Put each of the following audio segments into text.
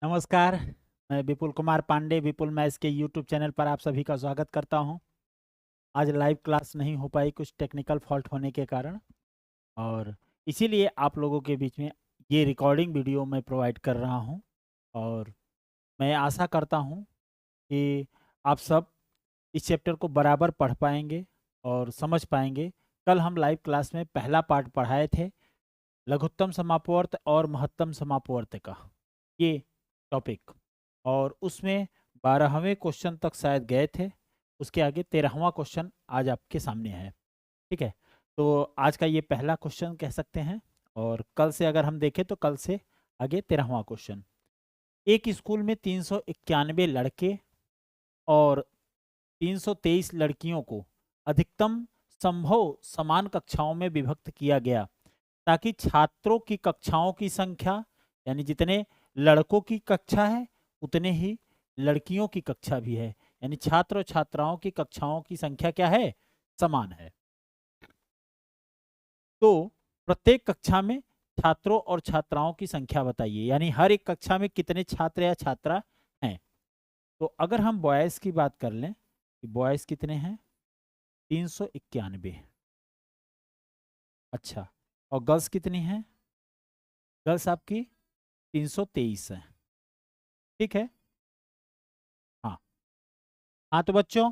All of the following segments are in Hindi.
नमस्कार, मैं विपुल कुमार पांडे विपुल मैथ्स के यूट्यूब चैनल पर आप सभी का स्वागत करता हूं। आज लाइव क्लास नहीं हो पाई कुछ टेक्निकल फॉल्ट होने के कारण, और इसीलिए आप लोगों के बीच में ये रिकॉर्डिंग वीडियो मैं प्रोवाइड कर रहा हूं। और मैं आशा करता हूं कि आप सब इस चैप्टर को बराबर पढ़ पाएंगे और समझ पाएंगे। कल हम लाइव क्लास में पहला पार्ट पढ़ाए थे, लघुत्तम समापवर्त और महत्तम समापवर्त का ये टॉपिक, और उसमें 12वें क्वेश्चन तक शायद गए थे। उसके आगे 13वां क्वेश्चन आज आपके सामने है। ठीक है, तो आज का ये पहला क्वेश्चन कह सकते हैं, और कल से अगर हम देखें तो कल से आगे 13वां क्वेश्चन। एक स्कूल में 391 लड़के और 323 लड़कियों को अधिकतम संभव समान कक्षाओं में विभक्त किया गया, ताकि छात्रों की कक्षाओं की संख्या, यानी जितने लड़कों की कक्षा है उतने ही लड़कियों की कक्षा भी है, यानी छात्र और छात्राओं की कक्षाओं की संख्या क्या है, समान है। तो प्रत्येक कक्षा में छात्रों और छात्राओं की संख्या बताइए, यानी हर एक कक्षा में कितने छात्र या छात्रा हैं। तो अगर हम बॉयज की बात कर लें कि बॉयज कितने हैं, 391। अच्छा, और गर्ल्स कितनी हैं? गर्ल्स आपकी 323 है। ठीक है, हाँ हाँ। तो बच्चों,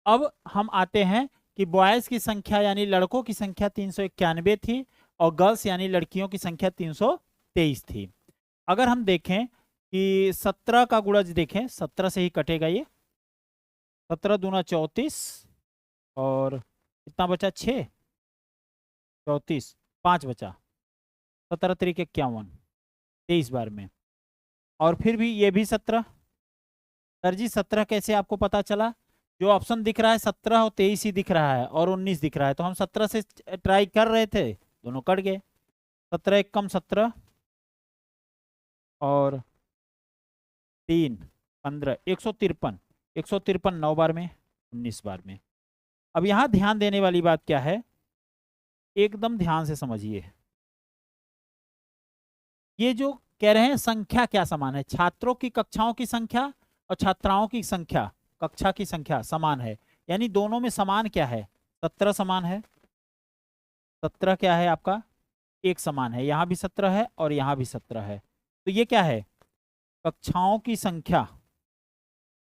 अब हम आते हैं कि बॉयज की संख्या यानी लड़कों की संख्या 391 थी, और गर्ल्स यानी लड़कियों की संख्या 323 थी। अगर हम देखें कि 17 का गुणज देखें, 17 से ही कटेगा ये, 17 दूना 34, और कितना बचा, 6, 34, 5 बचा, 17 तरीके 51, 23 बार में। और फिर भी ये भी 17। सर जी 17 कैसे आपको पता चला? जो ऑप्शन दिख रहा है 17 और 23 ही दिख रहा है, और 19 दिख रहा है, तो हम 17 से ट्राई कर रहे थे, दोनों कट गए। 17 एक कम 17, और 3 15, 153, 153 9 बार में, 19 बार में। अब यहाँ ध्यान देने वाली बात क्या है, एकदम ध्यान से समझिए। ये जो कह रहे हैं संख्या क्या समान है, छात्रों की कक्षाओं की संख्या और छात्राओं की संख्या, कक्षा की संख्या समान है, यानी दोनों में समान क्या है, 17 समान है। 17 क्या है आपका, एक समान है, यहाँ भी 17 है और यहाँ भी 17 है। तो ये क्या है, कक्षाओं की संख्या,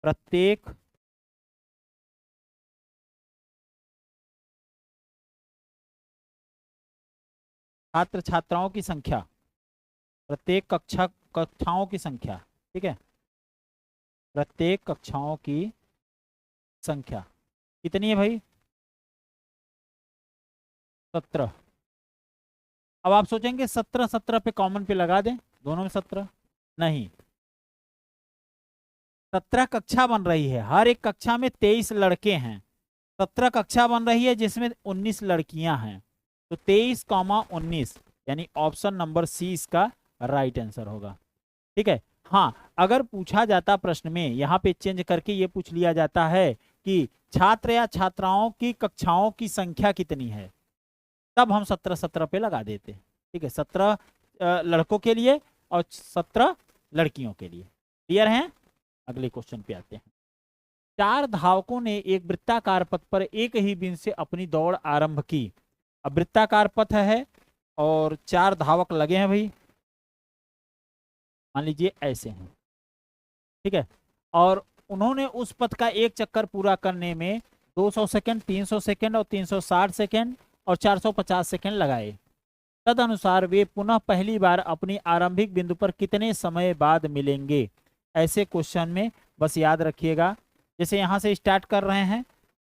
प्रत्येक छात्र छात्राओं की संख्या, प्रत्येक कक्षाओं की संख्या। ठीक है, प्रत्येक कक्षाओं की संख्या कितनी है भाई, 17। अब आप सोचेंगे 17 17 पे कॉमन पे लगा दें, दोनों में 17, नहीं। 17 कक्षा बन रही है, हर एक कक्षा में 23 लड़के हैं, 17 कक्षा बन रही है जिसमें 19 लड़कियां हैं, तो 23,19, यानी ऑप्शन नंबर सी इसका राइट आंसर होगा। ठीक है, हाँ। अगर पूछा जाता प्रश्न में, यहाँ पे चेंज करके ये पूछ लिया जाता है कि छात्र या छात्राओं की कक्षाओं की संख्या कितनी है, तब हम 17 17 पे लगा देते। ठीक है, 17 लड़कों के लिए और 17 लड़कियों के लिए। क्लियर है? अगले क्वेश्चन पे आते हैं। 4 धावकों ने एक वृत्ताकार पथ पर एक ही बिंदु से अपनी दौड़ आरंभ की। अब वृत्ताकार पथ है और 4 धावक लगे हैं भाई, मान लीजिए ऐसे हैं। ठीक है, और उन्होंने उस पथ का एक चक्कर पूरा करने में 200 सेकंड, 300 सेकंड और 360 सेकंड और 450 सेकंड लगाए। तदनुसार वे पुनः पहली बार अपनी आरंभिक बिंदु पर कितने समय बाद मिलेंगे? ऐसे क्वेश्चन में बस याद रखिएगा, जैसे यहाँ से स्टार्ट कर रहे हैं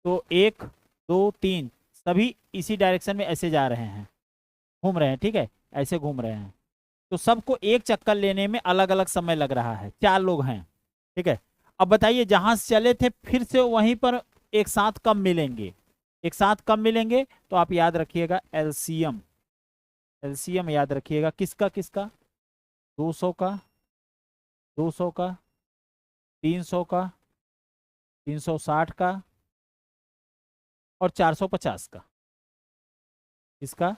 तो 1 2 3 सभी इसी डायरेक्शन में ऐसे जा रहे हैं, घूम रहे हैं। ठीक है, ऐसे घूम रहे हैं, तो सबको एक चक्कर लेने में अलग अलग समय लग रहा है, 4 लोग हैं। ठीक है, अब बताइए जहां से चले थे फिर से वहीं पर एक साथ कब मिलेंगे, एक साथ कब मिलेंगे? तो आप याद रखिएगा एलसीएम, एलसीएम याद रखिएगा, किसका किसका, 200 का, 200 का, 300 का, 360 का और 450 का, इसका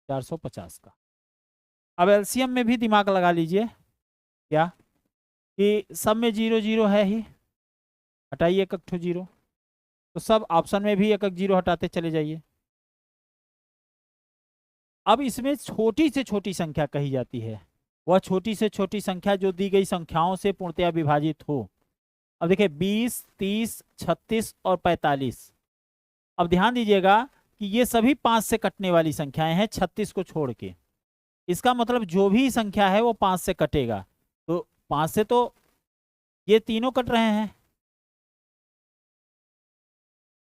450 का। अब एलसीएम में भी दिमाग लगा लीजिए, क्या कि सब में 0 0 है ही, हटाइए एक एक 0, तो सब ऑप्शन में भी एक एक 0 हटाते चले जाइए। अब इसमें छोटी से छोटी संख्या कही जाती है, वह छोटी से छोटी संख्या जो दी गई संख्याओं से पूर्णतया विभाजित हो। अब देखिए 20, 30, 36 और 45। अब ध्यान दीजिएगा कि ये सभी 5 से कटने वाली संख्याएं हैं 36 को छोड़ के। इसका मतलब जो भी संख्या है वो 5 से कटेगा, तो 5 से तो ये तीनों कट रहे हैं,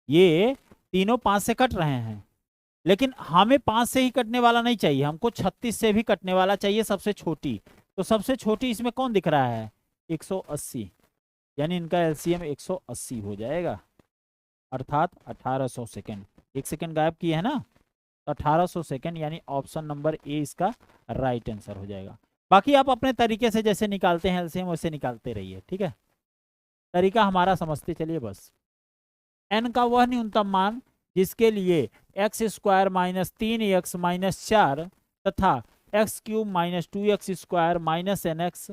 ये तीनों 5 से कट रहे हैं, लेकिन हमें 5 से ही कटने वाला नहीं चाहिए, हमको 36 से भी कटने वाला चाहिए, सबसे छोटी। तो सबसे छोटी इसमें कौन दिख रहा है? 180, यानी इनका एलसीएम 180 हो जाएगा, अर्थात 1800 सेकेंड। 1 सेकेंड गायब किए है ना, तो 1800 सेकेंड, यानी ऑप्शन नंबर ए इसका राइट आंसर हो जाएगा। बाकी आप अपने तरीके से जैसे निकालते हैं एलसीएम वैसे निकालते रहिए, ठीक है, तरीका हमारा समझते चलिए बस। n का वह न्यूनतम मान जिसके लिए x square minus 3x minus 4 तथा x cube minus 2x square minus nx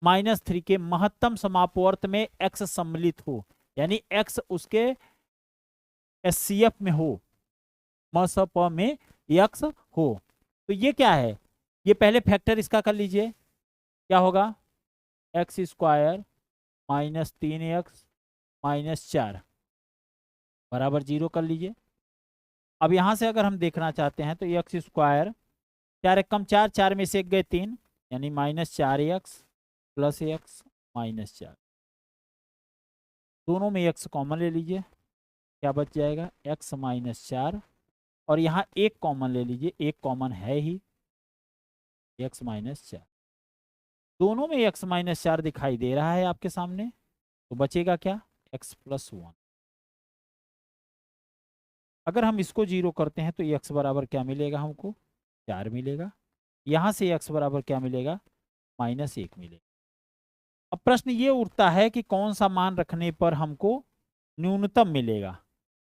minus 3 के महत्तम समापवर्त में x सम्मिलित हो, यानी x उसके एचसीएफ में हो, मसप में x हो। तो ये क्या है? ये पहले फैक्टर इसका कर लीजिए, क्या होगा? x square minus 3x minus 4 बराबर 0 कर लीजिए। अब यहाँ से अगर हम देखना चाहते हैं तो एक्स स्क्वायर 4 एक कम 4, 4 में से 1 गए 3, यानी minus 4x plus x minus 4, दोनों में x कॉमन ले लीजिए, क्या बच जाएगा? x माइनस 4, और यहाँ एक कॉमन ले लीजिए, एक कॉमन है ही, x माइनस 4, दोनों में x माइनस 4 दिखाई दे रहा है आपके सामने, तो बचेगा क्या? x plus 1। अगर हम इसको 0 करते हैं तो x बराबर क्या मिलेगा? हमको 4 मिलेगा। यहाँ से x बराबर क्या मिलेगा? माइनस 1 मिलेगा। अब प्रश्न ये उठता है कि कौन सा मान रखने पर हमको न्यूनतम मिलेगा।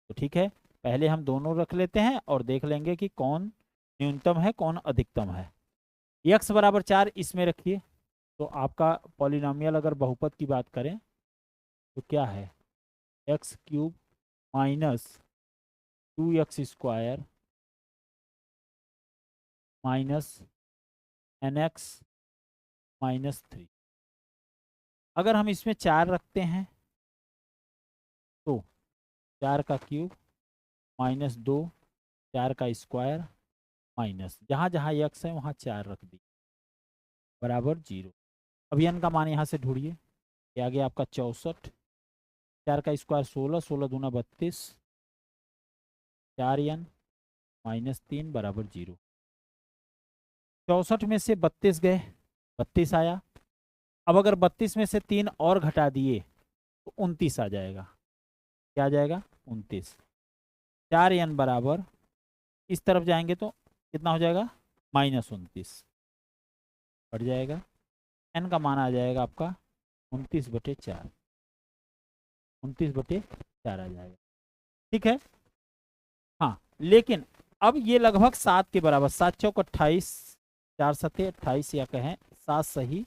तो ठीक है, पहले हम दोनों रख लेते हैं और देख लेंगे कि कौन न्यूनतम है कौन अधिकतम है। x बराबर 4 इसमें रखिए, तो आपका पॉलिनोमियल अगर बहुपद की बात करें तो क्या है? x cube minus 2x square minus nx minus 3। अगर हम इसमें 4 रखते हैं तो 4 का क्यूब माइनस 2, 4 का स्क्वायर माइनस, जहाँ जहाँ x है वहाँ 4 रख दी, बराबर 0। अब n का मान यहाँ से ढूंढिए, क्या आ गया आपका? 64, 4 का स्क्वायर 16, 16 दूना 32, 4n माइनस 3 बराबर 0। 64 में से 32 गए, 32 आया। अब अगर 32 में से 3 और घटा दिए तो 29 आ जाएगा, क्या आ जाएगा? 29। 4n बराबर इस तरफ जाएंगे तो कितना हो जाएगा? माइनस 29 बढ़ जाएगा, n का मान आ जाएगा आपका 29/4, 29/4 आ जाएगा, ठीक है। हाँ, लेकिन अब ये लगभग 7 के बराबर, 7 चौक 28, 4 सत्ते 28, या कहें 7 सही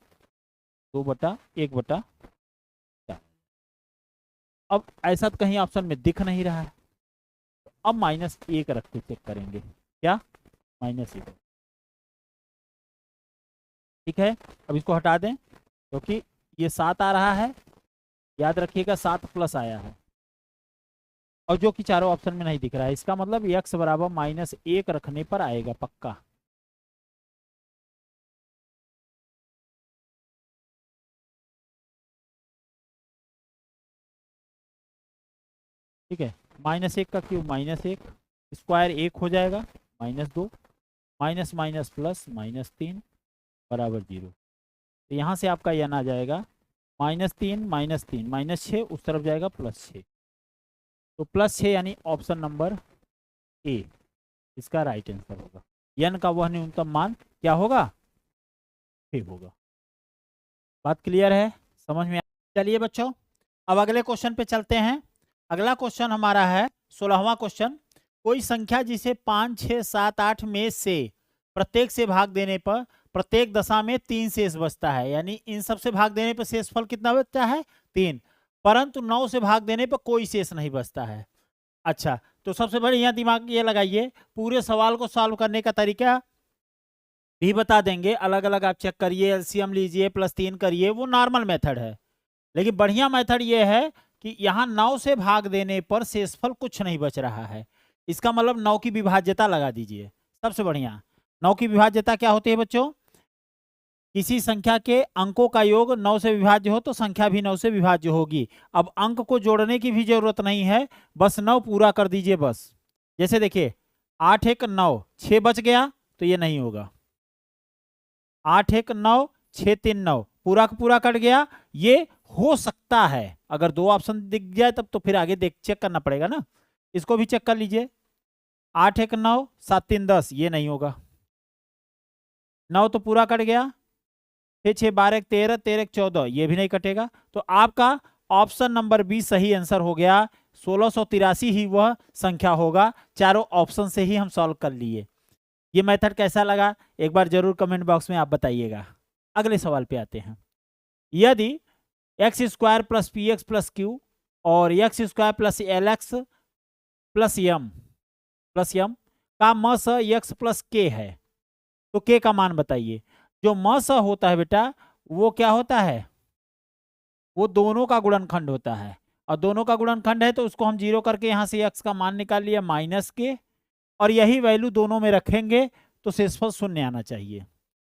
2/1/4। अब ऐसा तो कहीं ऑप्शन में दिख नहीं रहा है, तो अब माइनस 1 रख के चेक करेंगे, क्या? माइनस 1, ठीक है। अब इसको हटा दें क्योंकि ये 7 आ रहा है, याद रखिएगा 7 प्लस आया है, और जो कि चारों ऑप्शन में नहीं दिख रहा है, इसका मतलब x बराबर माइनस 1 रखने पर आएगा पक्का। ठीक है, माइनस 1 का क्यूब माइनस 1, स्क्वायर 1 हो जाएगा, minus 2, minus minus plus minus 3 बराबर 0। तो यहाँ से आपका n आ जाएगा माइनस 3 माइनस 3 माइनस 6, उस तरफ जाएगा प्लस 6, तो प्लस 6 यानी ऑप्शन नंबर ए इसका राइट आंसर होगा। n का वह न्यूनतम मान क्या होगा? 6 होगा। बात क्लियर है, समझ में? चलिए बच्चों, अब अगले क्वेश्चन पे चलते हैं। अगला क्वेश्चन हमारा है 16वां क्वेश्चन। कोई संख्या जिसे 5, 6, 7, 8 में से प्रत्येक से भाग देने पर प्रत्येक दशा में 3 शेष बचता है, यानी इन सब से भाग देने पर शेषफल कितना बचता है 3, परंतु 9 से भाग देने पर कोई शेष नहीं बचता है। अच्छा, तो सबसे बढ़िया दिमाग ये लगाइए, पूरे सवाल को सॉल्व करने का तरीका भी बता देंगे, अलग अलग आप चेक करिए, एलसीएम लीजिए, +3 करिए, वो नॉर्मल मेथड है। लेकिन बढ़िया मेथड ये है कि यहाँ 9 से भाग देने पर शेषफल कुछ नहीं बच रहा है, इसका मतलब 9 की विभाज्यता लगा दीजिए। सबसे बढ़िया 9 की विभाज्यता क्या होती है बच्चों? किसी संख्या के अंकों का योग 9 से विभाज्य हो तो संख्या भी 9 से विभाज्य होगी। अब अंक को जोड़ने की भी जरूरत नहीं है, बस 9 पूरा कर दीजिए बस। जैसे देखिए 8 1 9, 6 बच गया तो ये नहीं होगा। 8 1 9, 6 3 9, पूरा का पूरा कट गया, ये हो सकता है। अगर 2 ऑप्शन दिख जाए तब तो फिर आगे देख चेक करना पड़ेगा ना, इसको भी चेक कर लीजिए। 8 1 9, 7 3 10, ये नहीं होगा। 9 तो पूरा कट गया, फिर 6 12 13, 13 14, ये भी नहीं कटेगा। तो आपका ऑप्शन नंबर बी सही आंसर हो गया। 1683 ही वह संख्या होगा। चारों ऑप्शन से ही हम सॉल्व कर लिए। ये मेथड कैसा लगा एक बार जरूर कमेंट बॉक्स में आप बताइएगा। अगले सवाल पे आते हैं। यदि x square plus p x plus q और x square plus l x plus m का म स एक्स प्लस के है, तो के का मान बताइए। जो म स होता है बेटा वो क्या होता है? वो दोनों का गुणनखंड होता है, और दोनों का गुणनखंड है तो उसको हम 0 करके यहाँ से x का मान निकाल लिया माइनस के, और यही वैल्यू दोनों में रखेंगे तो शेषफल 0 आना चाहिए।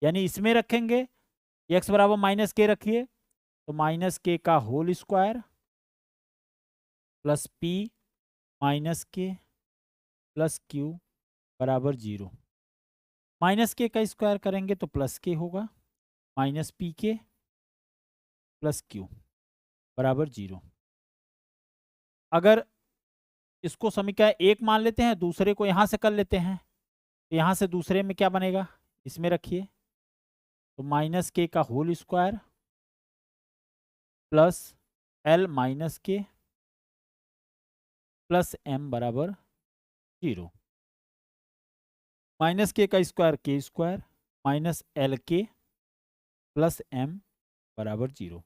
यानी इसमें रखेंगे x बराबर माइनस के रखिए, तो माइनस के का whole square plus p minus K plus q बराबर 0। माइनस के का स्क्वायर करेंगे तो प्लस के होगा, माइनस पी के प्लस क्यू बराबर 0। अगर इसको समीकरण 1 मान लेते हैं, दूसरे को यहाँ से कर लेते हैं, तो यहाँ से दूसरे में क्या बनेगा इसमें रखिए, तो माइनस के का whole square plus L minus K plus M बराबर 0। माइनस के का square K square minus L K plus M बराबर 0।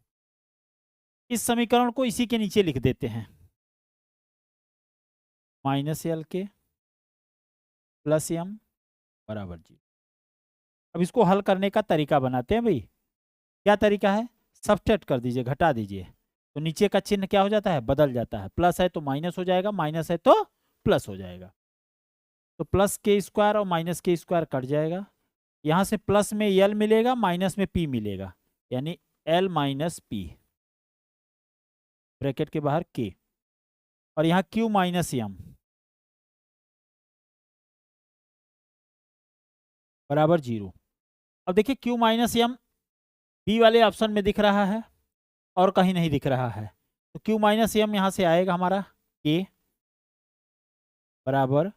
इस समीकरण को इसी के नीचे लिख देते हैं, minus L K plus M बराबर 0। अब इसको हल करने का तरीका बनाते हैं भाई। क्या तरीका है? सब्सट्रैक्ट कर दीजिए, घटा दीजिए, तो नीचे का चिन्ह क्या हो जाता है? बदल जाता है। प्लस है तो माइनस हो जाएगा, माइनस है तो प्लस हो जाएगा। तो प्लस के स्क्वायर और माइनस के स्क्वायर कट जाएगा, यहाँ से प्लस में एल मिलेगा, माइनस में पी मिलेगा, यानी एल माइनस पी ब्रैकेट के बाहर के, और यहाँ क्यू माइनस एम बराबर 0। अब देखिए क्यू माइनस एम बी वाले ऑप्शन में दिख रहा है और कहीं नहीं दिख रहा है, तो क्यू माइनस एम यहाँ से आएगा हमारा के बराबर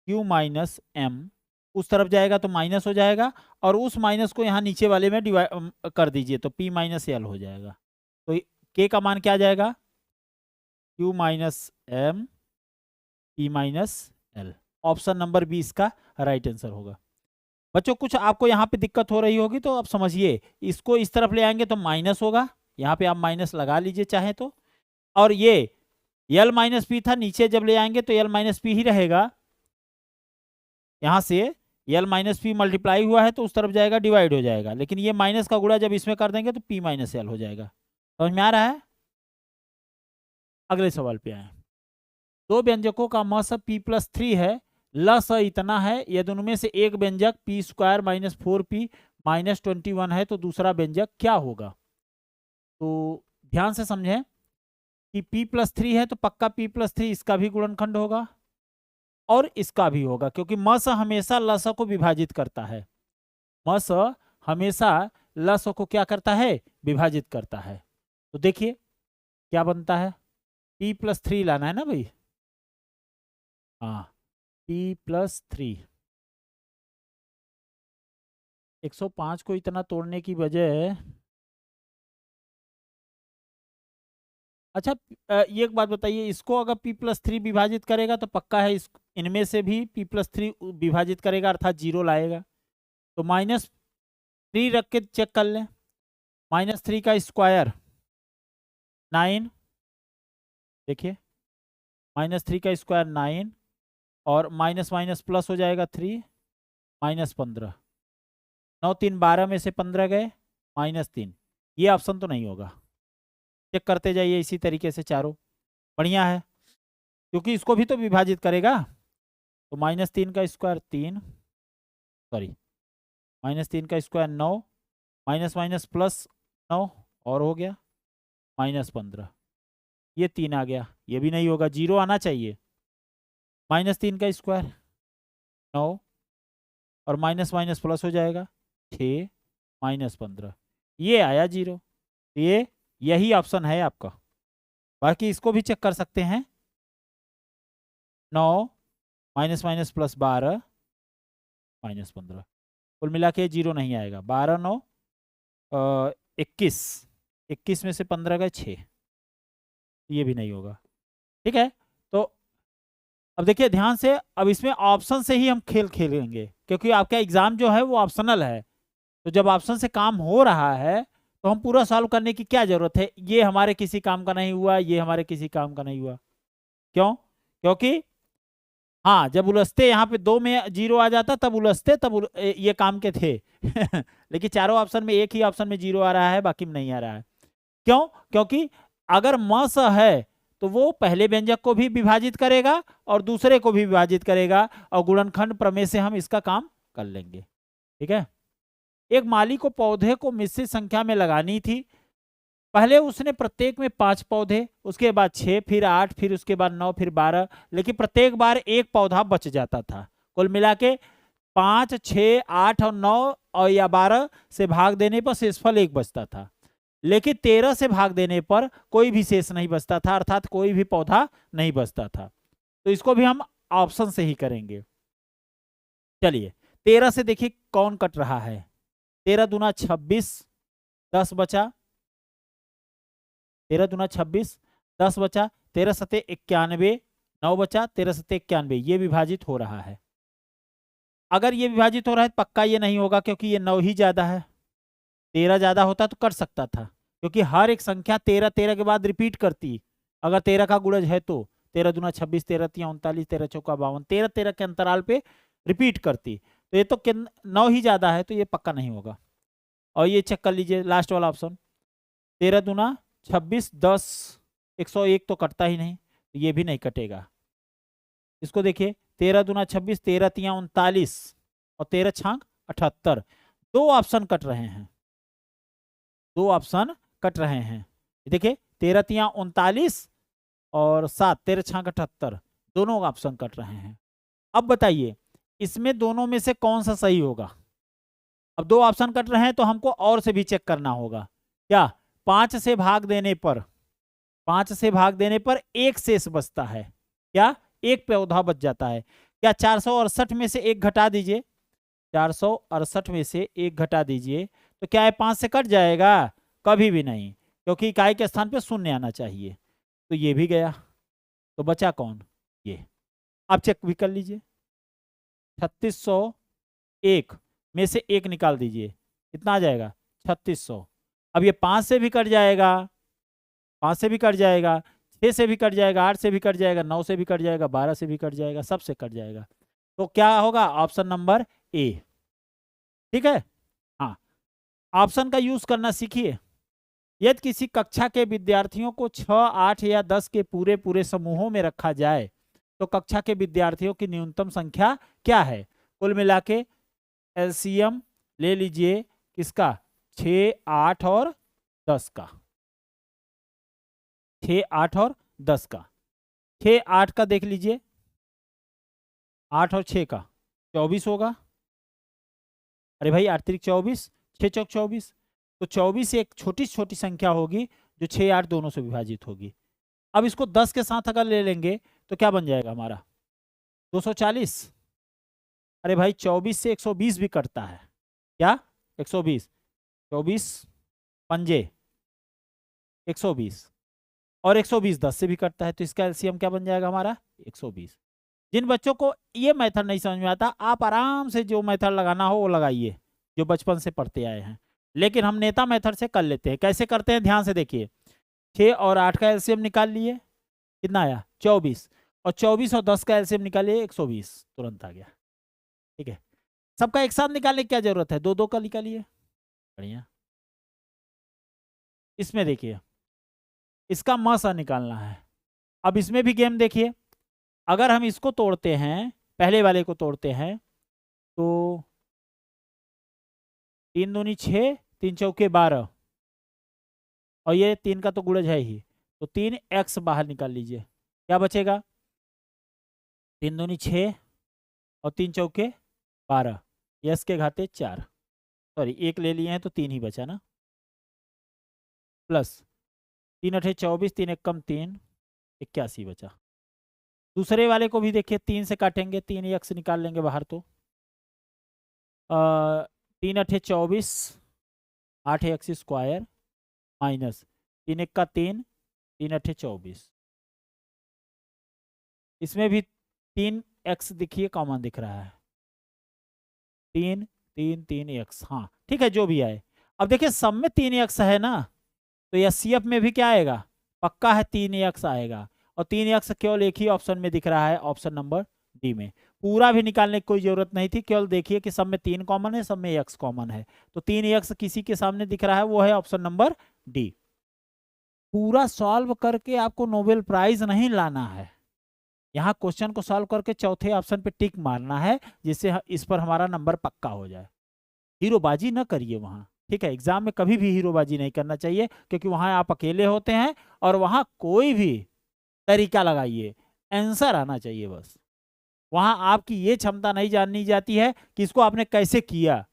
क्यू माइनस एम, उस तरफ जाएगा तो माइनस हो जाएगा, और उस माइनस को यहाँ नीचे वाले में डिवाइड कर दीजिए तो पी माइनस एल हो जाएगा। तो के का मान क्या आ जाएगा? Q minus M P minus L. Option number 20 का राइट आंसर होगा। बच्चों कुछ आपको यहाँ पे दिक्कत हो रही होगी तो आप समझिए, इसको इस तरफ ले आएंगे तो माइनस होगा, यहाँ पे आप माइनस लगा लीजिए चाहे तो, और ये एल माइनस पी था, नीचे जब ले आएंगे तो एल माइनस पी ही रहेगा। यहाँ से एल माइनस पी मल्टीप्लाई हुआ है तो उस तरफ जाएगा, डिवाइड हो जाएगा, लेकिन ये माइनस का गुणा जब इसमें कर देंगे तो पी माइनस एल हो जाएगा। समझ में आ रहा है? अगले सवाल पे आए। दो व्यंजकों का म स पी प्लस 3 है, ल स इतना है, यदि उनमें से एक व्यंजक P square minus 4p minus 21 है तो दूसरा व्यंजक क्या होगा? तो ध्यान से समझें कि p प्लस 3 है तो पक्का p प्लस 3 इसका भी गुणनखंड होगा और इसका भी होगा, क्योंकि म स हमेशा ल स को विभाजित करता है। म स हमेशा ल स को क्या करता है? विभाजित करता है। तो देखिए क्या बनता है, p प्लस 3 लाना है ना भाई, हाँ p प्लस 3। 105 को इतना तोड़ने की बजाय, अच्छा ये एक बात बताइए, इसको अगर p प्लस 3 विभाजित करेगा तो पक्का है इनमें से भी p प्लस 3 विभाजित करेगा, अर्थात 0 लाएगा। तो माइनस 3 रख के चेक कर लें। -3 का स्क्वायर 9, देखिए -3 का स्क्वायर 9 और माइनस माइनस प्लस हो जाएगा 3 -15, 9 3 12 में से 15 गए -3। ये ऑप्शन तो नहीं होगा, चेक करते जाइए इसी तरीके से चारों। बढ़िया है, क्योंकि इसको भी तो विभाजित करेगा। तो -3 का स्क्वायर 3, सॉरी -3 का स्क्वायर 9, माइनस माइनस प्लस 9 और हो गया -15। ये 3 आ गया, ये भी नहीं होगा, 0 आना चाहिए। -3 का स्क्वायर 9 और माइनस माइनस प्लस हो जाएगा 6 -15, ये आया 0। ये यही ऑप्शन है आपका। बाकी इसको भी चेक कर सकते हैं। 9 माइनस माइनस प्लस 12 -15, कुल मिला के 0 नहीं आएगा। 12 9 21, 21 में से 15 गए 6, ये भी नहीं होगा। ठीक है, तो अब देखिए ध्यान से, अब इसमें ऑप्शन से ही हम खेल खेलेंगे, क्योंकि आपका एग्जाम जो है वो ऑप्शनल है। तो जब ऑप्शन से काम हो रहा है तो हम पूरा सॉल्व करने की क्या जरूरत है। ये हमारे किसी काम का नहीं हुआ, ये हमारे किसी काम का नहीं हुआ। क्यों? क्योंकि हाँ, जब उलझते यहाँ पे 2 में 0 आ जाता तब उलझते, तब ये काम के थे लेकिन चारों ऑप्शन में एक ही ऑप्शन में 0 आ रहा है, बाकी में नहीं आ रहा है। क्यों? क्योंकि अगर म स है तो वो पहले व्यंजक को भी विभाजित करेगा और दूसरे को भी विभाजित करेगा, और गुणनखंड प्रमेय से हम इसका काम कर लेंगे। ठीक है, एक माली को पौधे को मिश्रित संख्या में लगानी थी। पहले उसने प्रत्येक में 5 पौधे, उसके बाद 6, फिर 8, फिर उसके बाद 9, फिर 12, लेकिन प्रत्येक बार एक पौधा बच जाता था। कुल मिला के 5, 6, 8 और 9 और या 12 से भाग देने पर शेषफल 1 बचता था, लेकिन 13 से भाग देने पर कोई भी शेष नहीं बचता था, अर्थात कोई भी पौधा नहीं बचता था। तो इसको भी हम ऑप्शन से ही करेंगे। चलिए 13 से देखिए कौन कट रहा है। 13 दूना 26, 10 बचा। 13 दूना 26, 10 बचा। 13 सते 91, 9 बचा। 13 सते 91, ये विभाजित हो रहा है। अगर ये विभाजित हो रहा है पक्का ये नहीं होगा, क्योंकि ये 9 ही ज्यादा है। 13 ज्यादा होता तो कर सकता था, क्योंकि हर एक संख्या 13 13 के बाद रिपीट करती। अगर 13 का गुणज है तो 13 दूना 26, 13 तिया 39, 13 चौका 52, 13 13 के अंतराल पे रिपीट करती। तो ये तो 9 ही ज्यादा है, तो ये पक्का नहीं होगा। और ये चेक कर लीजिए लास्ट वाला ऑप्शन, 13 दूना 26, 10, 101 तो कटता ही नहीं, तो ये भी नहीं कटेगा। इसको देखिए 13 दूना 26, 13 तिया 39 और 13 छांग 78, 2 ऑप्शन कट रहे हैं। 2 ऑप्शन कट रहे हैं। देखिए 13 तिया 39 और 7, 13 छांग 78, दोनों ऑप्शन कट रहे हैं। अब बताइए इसमें दोनों में से कौन सा सही होगा। अब 2 ऑप्शन कट रहे हैं तो हमको और से भी चेक करना होगा। क्या? 5 से भाग देने पर, 5 से भाग देने पर एक शेष बचता है। क्या? एक पौधा बच जाता है। क्या 468 में से एक घटा दीजिए, 468 में से एक घटा दीजिए, तो क्या है 5 से कट जाएगा? कभी भी नहीं, क्योंकि इकाई के स्थान पे 0 आना चाहिए। तो ये भी गया, तो बचा कौन? ये। आप चेक भी कर लीजिए, 3601 में से एक निकाल दीजिए, कितना आ जाएगा? 3600। अब ये 5 से भी कट जाएगा, 5 से भी कट जाएगा, 6 से भी कट जाएगा, 8 से भी कट जाएगा, 9 से भी कट जाएगा, 12 से भी कट जाएगा, सबसे कट जाएगा। तो क्या होगा? Option number A. ठीक है, हाँ, ऑप्शन का यूज करना सीखिए। यदि किसी कक्षा के विद्यार्थियों को 6, 8 या 10 के पूरे पूरे समूहों में रखा जाए तो कक्षा के विद्यार्थियों की न्यूनतम संख्या क्या है? कुल मिला के एलसीएम ले लीजिए किसका? 6, 8 और 10 का। 6, 8 और 10 का। 6, 8 का देख लीजिए, 8 और 6 का 24 होगा। अरे भाई 8 3 24, 6 चौक 24, तो 24 एक छोटी छोटी संख्या होगी जो 6, 8 दोनों से विभाजित होगी। अब इसको 10 के साथ अगर ले लेंगे तो क्या बन जाएगा हमारा? 240। अरे भाई 24 से 120 भी कटता है। क्या? 120, 24 पंजे 120 और 120 10 से भी कटता है, तो इसका एलसीएम क्या बन जाएगा हमारा? 120। जिन बच्चों को ये मेथड नहीं समझ में आता, आप आराम से जो मेथड लगाना हो वो लगाइए, जो बचपन से पढ़ते आए हैं, लेकिन हम नेता मेथड से कर लेते हैं। कैसे करते हैं ध्यान से देखिए। 6 और 8 का एलसीएम निकाल लिए, कितना आया 24, और 24 और 10 का एलसीएम निकालिए 120, तुरंत आ गया। ठीक है, सबका एक साथ निकालने की क्या जरूरत है, दो दो का निकालिए, बढ़िया। इसमें देखिए इसका मसा निकालना है। अब इसमें भी गेम देखिए, अगर हम इसको तोड़ते हैं, पहले वाले को तोड़ते हैं, तो 3 दूनी 6, 3 चौके 12, और ये 3 का तो गुणज है ही, तो 3x बाहर निकाल लीजिए, क्या बचेगा, 3 दूनी 6 और 3 चौके 12, यस के घाते 4, सॉरी 1 ले लिए हैं तो 3 ही बचा ना, प्लस 3 अठे 24, 3 एक कम 3, 81 बचा। दूसरे वाले को भी देखिए, 3 से काटेंगे, 3x निकाल लेंगे बाहर, तो 3 अठे 24, 8x स्क्वायर माइनस 3 एक का 3, 3 अठे 24, इसमें भी 3x देखिए कॉमन दिख रहा है, 3 3 3x, हाँ ठीक है जो भी आए। अब देखिए सब में 3x है ना, तो एचसीएफ में भी क्या आएगा, पक्का है 3x आएगा, और 3x केवल एक ही ऑप्शन में दिख रहा है, ऑप्शन नंबर डी में। पूरा भी निकालने की कोई जरूरत नहीं थी, केवल देखिए कि सब में 3 कॉमन है, सब में x कॉमन है, तो 3x किसी के सामने दिख रहा है, वो है ऑप्शन नंबर डी। पूरा सॉल्व करके आपको नोबेल प्राइज नहीं लाना है, यहाँ क्वेश्चन को सॉल्व करके चौथे ऑप्शन पे टिक मारना है, जिससे इस पर हमारा नंबर पक्का हो जाए। हीरोबाजी न करिए वहाँ, ठीक है, एग्जाम में कभी भी हीरोबाजी नहीं करना चाहिए, क्योंकि वहाँ आप अकेले होते हैं, और वहाँ कोई भी तरीका लगाइए, आंसर आना चाहिए बस। वहाँ आपकी ये क्षमता नहीं जाननी जाती है कि इसको आपने कैसे किया,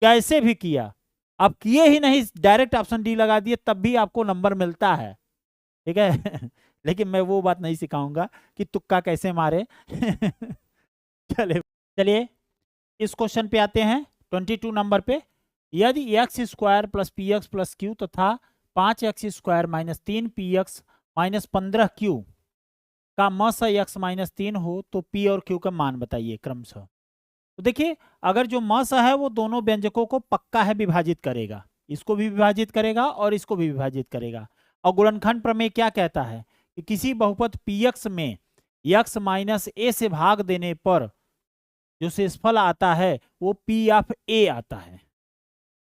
कैसे भी किया, आप किए ही नहीं, डायरेक्ट ऑप्शन डी लगा दिए, तब भी आपको नंबर मिलता है, ठीक है। लेकिन मैं वो बात नहीं सिखाऊंगा कि तुक्का कैसे मारे। चलिए इस क्वेश्चन पे आते हैं, 22 नंबर पे। यदि x square plus p x plus Q तथा 5x square minus 3px minus 15q का मस x माइनस 3 हो, तो p और q का मान बताइए क्रमशः। तो देखिए अगर जो मस है वो दोनों व्यंजकों को पक्का है विभाजित करेगा, इसको भी विभाजित करेगा और इसको भी विभाजित करेगा। और गुणनखंड प्रमेय क्या कहता है कि किसी बहुपद px में x माइनस a से भाग देने पर जो शेषफल आता है वो p ऑफ a आता है,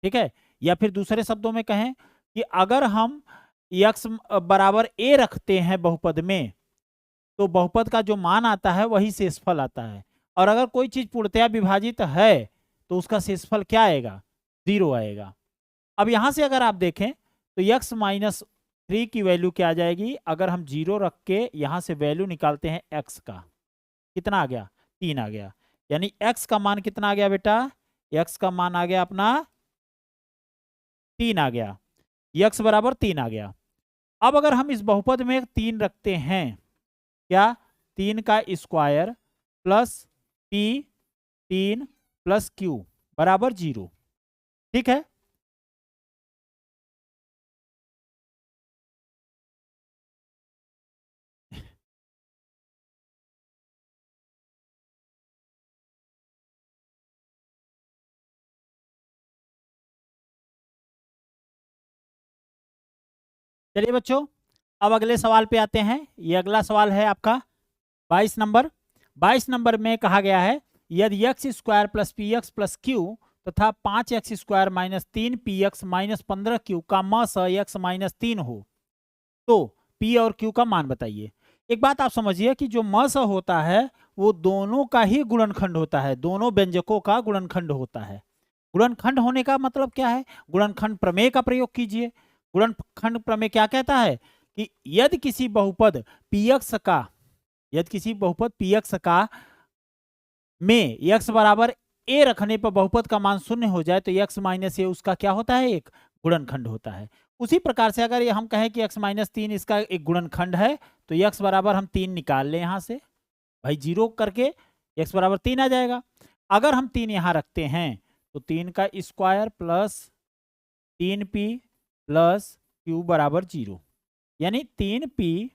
ठीक है। या फिर दूसरे शब्दों में कहें कि अगर हम x बराबर a रखते हैं बहुपद में, तो बहुपद का जो मान आता है वही शेषफल आता है, और अगर कोई चीज पूर्णतया विभाजित है तो उसका शेषफल क्या आएगा, 0 आएगा। अब यहां से अगर आप देखें तो x माइनस 3 की वैल्यू क्या आ जाएगी, अगर हम 0 रख के यहां से वैल्यू निकालते हैं x का, कितना आ गया, 3 आ गया, यानी x का मान कितना आ गया बेटा, x का मान आ गया अपना 3 आ गया, x बराबर 3 आ गया। अब अगर हम इस बहुपद में 3 रखते हैं, क्या 3 का square plus p 3 plus q बराबर 0, ठीक है। चलिए बच्चों अब अगले सवाल पे आते हैं। ये अगला सवाल है आपका 22 नंबर। 22 नंबर में कहा गया है यदि x square plus p x plus Q तथा 5x square minus 3px minus 15q का मस x माइनस 3 हो, तो p और q का मान बताइए। एक बात आप समझिए कि जो मस होता है वो दोनों का ही गुणनखंड होता है, दोनों व्यंजकों का गुणनखंड होता है। गुणनखंड होने का मतलब क्या है, गुणनखंड प्रमेय का प्रयोग कीजिए। गुणनखंड प्रमेय क्या कहता है कि यदि किसी बहुपद px का, यदि किसी बहुपद px का में x बराबर a रखने पर बहुपद का मान 0 हो जाए, तो x माइनस a उसका क्या होता है, एक गुणनखंड होता है। उसी प्रकार से अगर ये हम कहें कि x माइनस 3 इसका एक गुणनखंड है, तो x बराबर हम 3 निकाल लें यहाँ से, भाई 0 करके x बराबर 3 आ जाएगा। अगर हम 3 यहाँ रखते हैं तो 3 का square plus 3p plus q बराबर 0, यानी 3p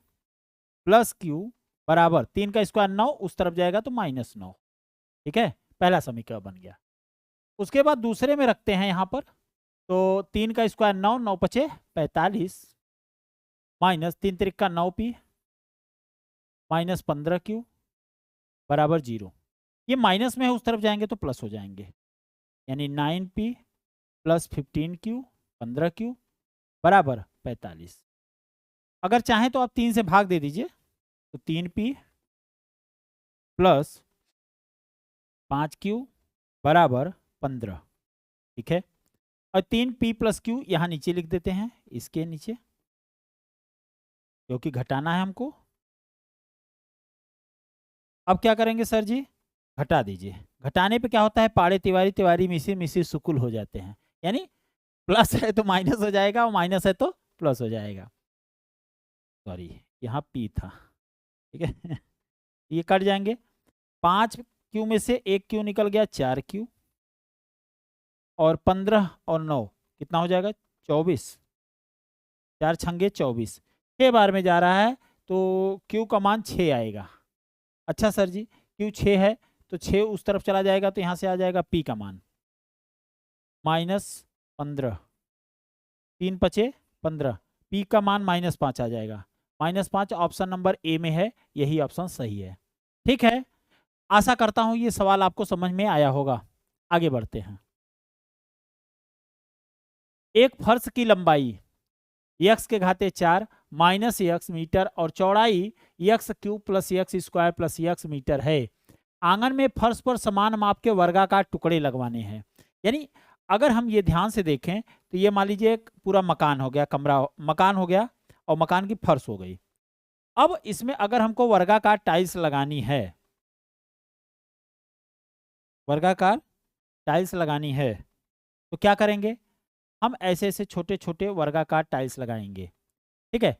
प्लस q बराबर 3 का स्क्वायर 9, उस तरफ जाएगा तो -9, ठीक है। पहला समीकरण बन गया। उसके बाद दूसरे में रखते हैं यहाँ पर, तो 3 का स्क्वायर 9, 9 पचे 45, माइनस 3 त्रिक का 9p माइनस 15q बराबर 0। ये माइनस में है, उस तरफ जाएंगे तो प्लस हो जाएंगे, यानी 9p प्लस 15q 15q बराबर 45। अगर चाहें तो आप 3 से भाग दे दीजिए, तो 3p प्लस 5q बराबर 15, ठीक है। और 3p प्लस q यहाँ नीचे लिख देते हैं, इसके नीचे, क्योंकि घटाना है हमको। अब क्या करेंगे सर जी, घटा दीजिए। घटाने पे क्या होता है, पाड़े तिवारी तिवारी मिसी मिसी सुकुल हो जाते हैं, यानी प्लस है तो माइनस हो जाएगा और माइनस है तो प्लस हो जाएगा। सॉरी, यहाँ p था, ठीक है। ये कट जाएंगे, 5q में से 1q निकल गया, 4q, और 15 और 9 कितना हो जाएगा, 24, 4 छंगे 24, 6 बार में जा रहा है तो q का मान 6 आएगा। अच्छा सर जी, q 6 है तो 6 उस तरफ चला जाएगा, तो यहाँ से आ जाएगा p का मान -15, 3 पचे 15, p का मान -5 आ जाएगा। -5 ऑप्शन नंबर ए में है, यही ऑप्शन सही है। ठीक है, आशा करता हूँ ये सवाल आपको समझ में आया होगा। आगे बढ़ते हैं। एक फर्श की लंबाई x के घाते 4 माइनस x मीटर और चौड़ाई x³ plus x square plus x metre है। आंगन में फर्श पर समान माप के वर्गाकार टुकड़े लगवाने हैं। यानी अगर हम ये ध्यान से देखें तो ये मान लीजिए एक पूरा मकान हो गया, मकान हो गया और मकान की फर्श हो गई। अब इसमें अगर हमको वर्गाकार टाइल्स लगानी है, वर्गाकार टाइल्स लगानी है, तो क्या करेंगे, हम ऐसे ऐसे छोटे छोटे वर्गाकार टाइल्स लगाएंगे। ठीक है,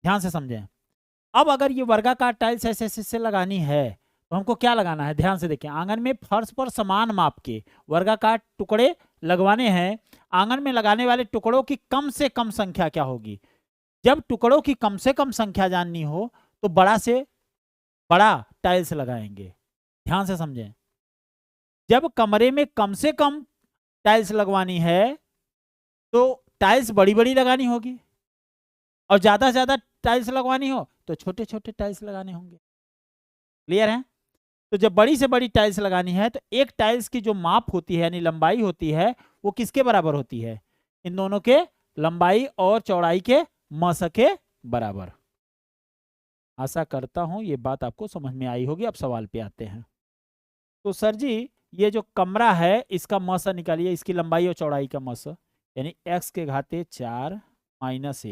ध्यान से समझें। अब अगर ये वर्गाकार टाइल्स ऐसे ऐसे लगानी है तो हमको क्या लगाना है, ध्यान से देखें। आंगन में फर्श पर समान माप के वर्गाकार टुकड़े लगवाने हैं। आंगन में लगाने वाले टुकड़ों की कम से कम संख्या क्या होगी। जब टुकड़ों की कम से कम संख्या जाननी हो तो बड़ा से बड़ा टाइल्स लगाएंगे। ध्यान से समझें, जब कमरे में कम से कम टाइल्स लगवानी है तो टाइल्स बड़ी बड़ी लगानी होगी, और ज्यादा से ज्यादा टाइल्स लगवानी हो तो छोटे छोटे टाइल्स लगाने होंगे। क्लियर है। तो जब बड़ी से बड़ी टाइल्स लगानी है तो एक टाइल्स की जो माप होती है यानी लंबाई होती है वो किसके बराबर होती है, इन दोनों के लंबाई और चौड़ाई के मस के बराबर। आशा करता हूं ये बात आपको समझ में आई होगी। अब सवाल पे आते हैं। तो सर जी ये जो कमरा है इसका मस निकालिए, इसकी लंबाई और चौड़ाई का मस, यानी x के घाते 4 माइनस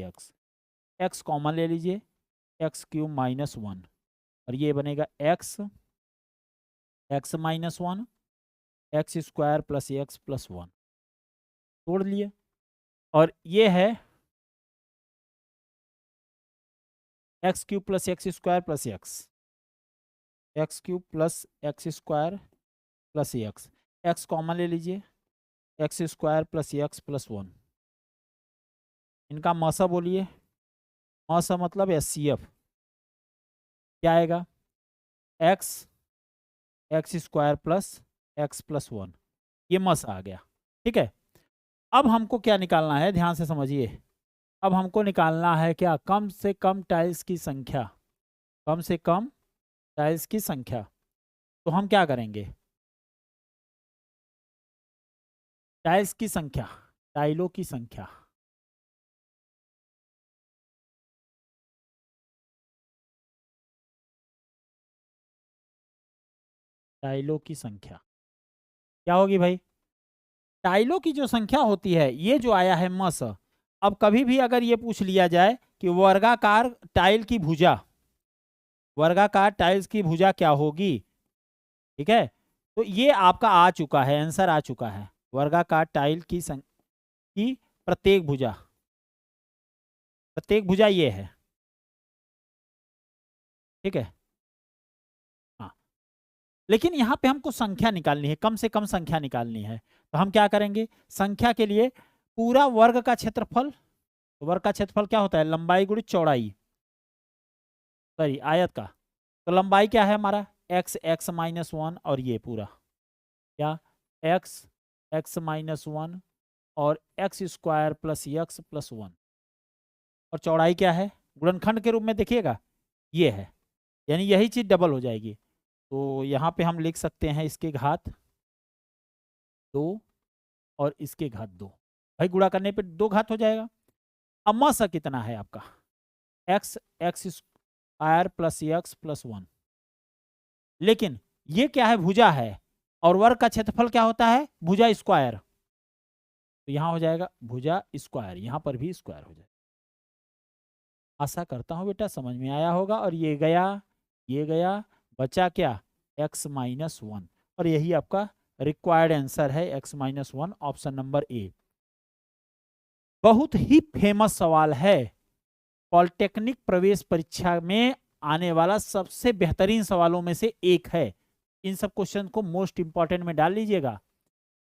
x कॉमन ले लीजिए, x³ -1, और ये बनेगा x -1 x square plus x plus 1, तोड़ लिए। और ये है x³ plus x square plus x³ plus x square plus x common ले लीजिए, x square plus x plus 1। इनका मसा बोलिए, मसा मतलब SCF क्या आएगा, x square plus x plus 1, ये मस आ गया। ठीक है, अब हमको क्या निकालना है, ध्यान से समझिए। अब हमको निकालना है क्या, कम से कम टाइल्स की संख्या, कम से कम टाइल्स की संख्या। तो हम क्या करेंगे, टाइल्स की संख्या, टाइलों की संख्या, टाइलों की संख्या क्या होगी भाई, टाइलों की जो संख्या होती है, ये जो आया है मस। अब कभी भी अगर ये पूछ लिया जाए कि वर्गाकार टाइल की भुजा, वर्गाकार टाइल्स की भुजा क्या होगी, ठीक है, तो ये आपका आ चुका है, आंसर आ चुका है। वर्गाकार टाइल की प्रत्येक भुजा, प्रत्येक भुजा ये है। ठीक है, हाँ, लेकिन यहाँ पे हमको संख्या निकालनी है, कम से कम संख्या निकालनी है। तो हम क्या करेंगे, संख्या के लिए पूरा वर्ग का क्षेत्रफल, वर्ग का क्षेत्रफल क्या होता है, लंबाई गुणित चौड़ाई, सॉरी आयत का। तो लंबाई क्या है हमारा, x (x - 1) और ये पूरा क्या x x माइनस 1 और x square plus x plus 1। और चौड़ाई क्या है, गुणनखंड के रूप में देखिएगा ये है, यानी यही चीज़ डबल हो जाएगी। तो यहाँ पे हम लिख सकते हैं इसके घात 2 और इसके घात 2। भाई गुणा करने पे 2 घात हो जाएगा। अब मसा कितना है आपका, x square plus x plus 1। लेकिन ये क्या है, भुजा है, और वर्ग का क्षेत्रफल क्या होता है, भुजा स्क्वायर। तो यहाँ हो जाएगा भुजा स्क्वायर, यहाँ पर भी स्क्वायर हो जाएगा। आशा करता हूँ बेटा समझ में आया होगा। और ये गया, बचा क्या, x माइनस 1। और यही आपका रिक्वायर्ड आंसर है, x minus 1, option number A. बहुत ही फेमस सवाल है, पॉलिटेक्निक प्रवेश परीक्षा में आने वाला सबसे बेहतरीन सवालों में से एक है। इन सब क्वेश्चन को मोस्ट इंपॉर्टेंट में डाल लीजिएगा,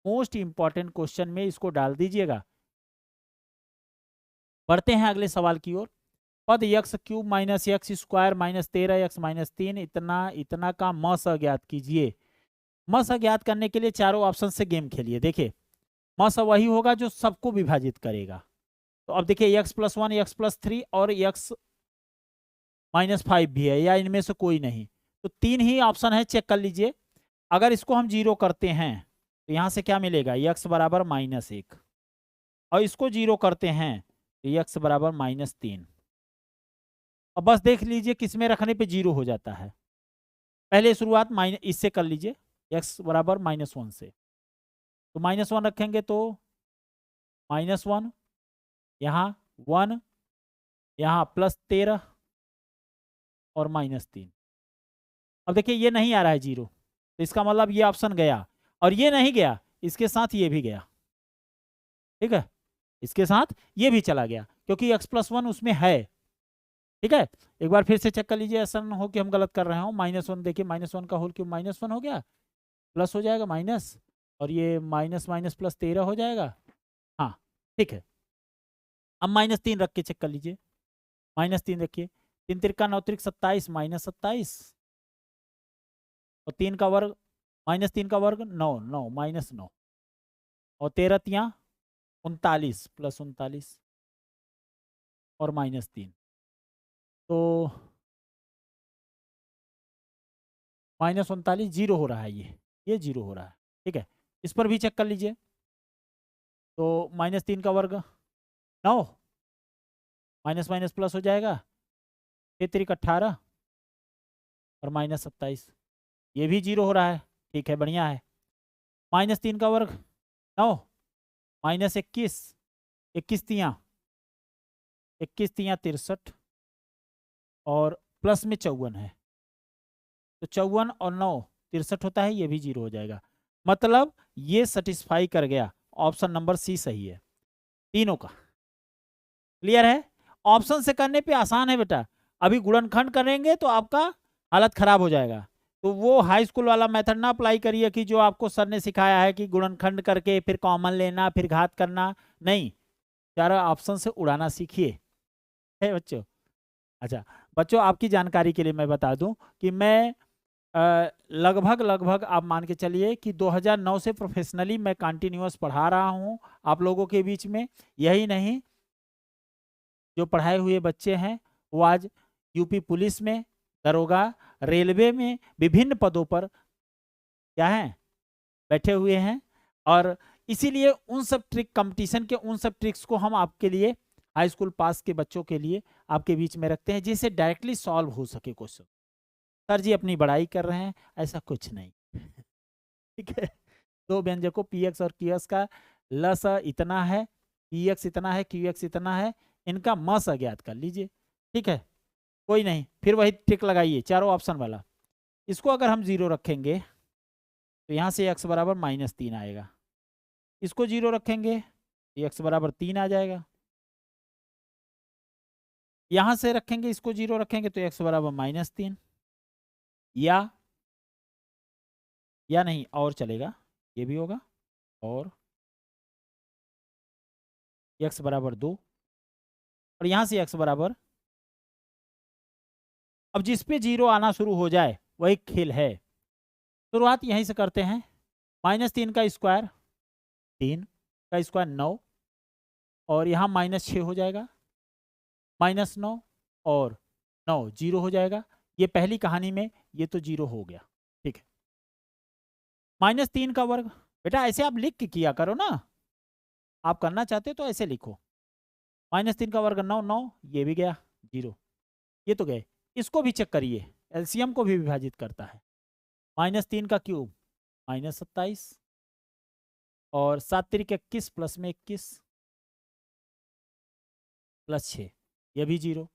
मोस्ट इंपॉर्टेंट क्वेश्चन में इसको डाल दीजिएगा। बढ़ते हैं अगले सवाल की ओर। पद x cube minus x square minus 13x minus 3 इतना का मस ज्ञात कीजिए। मस ज्ञात करने के लिए चारों ऑप्शन से गेम खेलिए। देखिए मस वही होगा जो सबको विभाजित करेगा। तो अब देखिए x प्लस 1, x प्लस 3 और x माइनस 5 भी है, या इनमें से कोई नहीं। तो 3 ही ऑप्शन है, चेक कर लीजिए। अगर इसको हम 0 करते हैं तो यहाँ से क्या मिलेगा, x बराबर -1, और इसको 0 करते हैं तो x बराबर -3। अब बस देख लीजिए किस में रखने पे 0 हो जाता है। पहले शुरुआत इससे कर लीजिए, x बराबर -1 से। तो -1 रखेंगे तो -1, यहाँ 1, यहाँ प्लस 13 और -3। अब देखिए ये नहीं आ रहा है 0, तो इसका मतलब ये ऑप्शन गया, और ये नहीं गया, इसके साथ ये भी गया। ठीक है, इसके साथ ये भी चला गया, क्योंकि x प्लस 1 उसमें है। ठीक है, एक बार फिर से चेक कर लीजिए, ऐसा ना हो कि हम गलत कर रहे हो। -1 देखिए, -1 का होल क्यूब -1 हो गया, प्लस हो जाएगा माइनस, और ये माइनस माइनस प्लस 13 हो जाएगा। हाँ ठीक है, अब -3 रख के चेक कर लीजिए। -3 रखिए, 3 तिरका 9 तिरक 27, -27, और 3 का वर्ग, -3 का वर्ग 9, -9, और 13 तिया 39 प्लस 39 और -3। तो -39 जीरो हो रहा है, ये 0 हो रहा है। ठीक है, इस पर भी चेक कर लीजिए। तो -3 का वर्ग 9, माइनस माइनस प्लस हो जाएगा, 6 तिरक 18 और -27, ये भी 0 हो रहा है। ठीक है, बढ़िया है। -3 का वर्ग 9, -21, 21 तिया 63 और प्लस में 54 है, तो 54 और 9 63 होता है, ये भी 0 हो जाएगा। मतलब ये सेटिस्फाई कर गया, ऑप्शन नंबर सी सही है तीनों का। क्लियर है, ऑप्शन से करने पे आसान है बेटा। अभी गुणनखंड करेंगे तो आपका हालत खराब हो जाएगा। तो वो हाई स्कूल वाला मेथड ना अप्लाई करिए कि जो आपको सर ने सिखाया है कि गुणनखंड करके फिर कॉमन लेना फिर घात करना, नहीं, चारों ऑप्शन से उड़ाना सीखिए है बच्चों। अच्छा बच्चों, आपकी जानकारी के लिए मैं बता दूं कि मैं लगभग आप मान के चलिए कि 2009 से प्रोफेशनली मैं कंटिन्यूअस पढ़ा रहा हूं आप लोगों के बीच में। यही नहीं, जो पढ़ाए हुए बच्चे हैं वो आज यूपी पुलिस में, दरोगा, रेलवे में विभिन्न पदों पर क्या हैं, बैठे हुए हैं। और इसीलिए उन सब ट्रिक, कंपटीशन के उन सब ट्रिक्स को हम आपके लिए, हाई स्कूल पास के बच्चों के लिए आपके बीच में रखते हैं, जिससे डायरेक्टली सॉल्व हो सके क्वेश्चन। सर जी अपनी बड़ाई कर रहे हैं, ऐसा कुछ नहीं। ठीक है, दो व्यंजकों पी एक्स और क्यू एक्स का लस इतना है, पी एक्स इतना है, क्यू एक्स इतना है, इनका मस ज्ञात कर लीजिए। ठीक है, कोई नहीं, फिर वही ट्रिक लगाइए चारों ऑप्शन वाला। इसको अगर हम 0 रखेंगे तो यहाँ से x बराबर -3 आएगा, इसको 0 रखेंगे तो x बराबर 3 आ जाएगा, यहाँ से रखेंगे इसको 0 रखेंगे तो x बराबर -3, या नहीं और चलेगा, ये भी होगा, और x बराबर 2, और यहाँ से x बराबर, अब जिस पे 0 आना शुरू हो जाए वही खेल है। शुरुआत यहीं से करते हैं, -3 का स्क्वायर 3 का स्क्वायर 9 और यहाँ -6 हो जाएगा, -9 और 9 0 हो जाएगा। ये पहली कहानी में ये तो 0 हो गया, ठीक है। -3 का वर्ग, बेटा ऐसे आप लिख के किया करो ना, आप करना चाहते हो तो ऐसे लिखो। -3 का वर्ग 9, 9 ये भी गया 0, ये तो गए। इसको भी चेक करिए, एलसीएम को भी विभाजित करता है। -3 का क्यूब -27 और 7 तिरिक 21 प्लस में 21 प्लस 6 ये भी 0।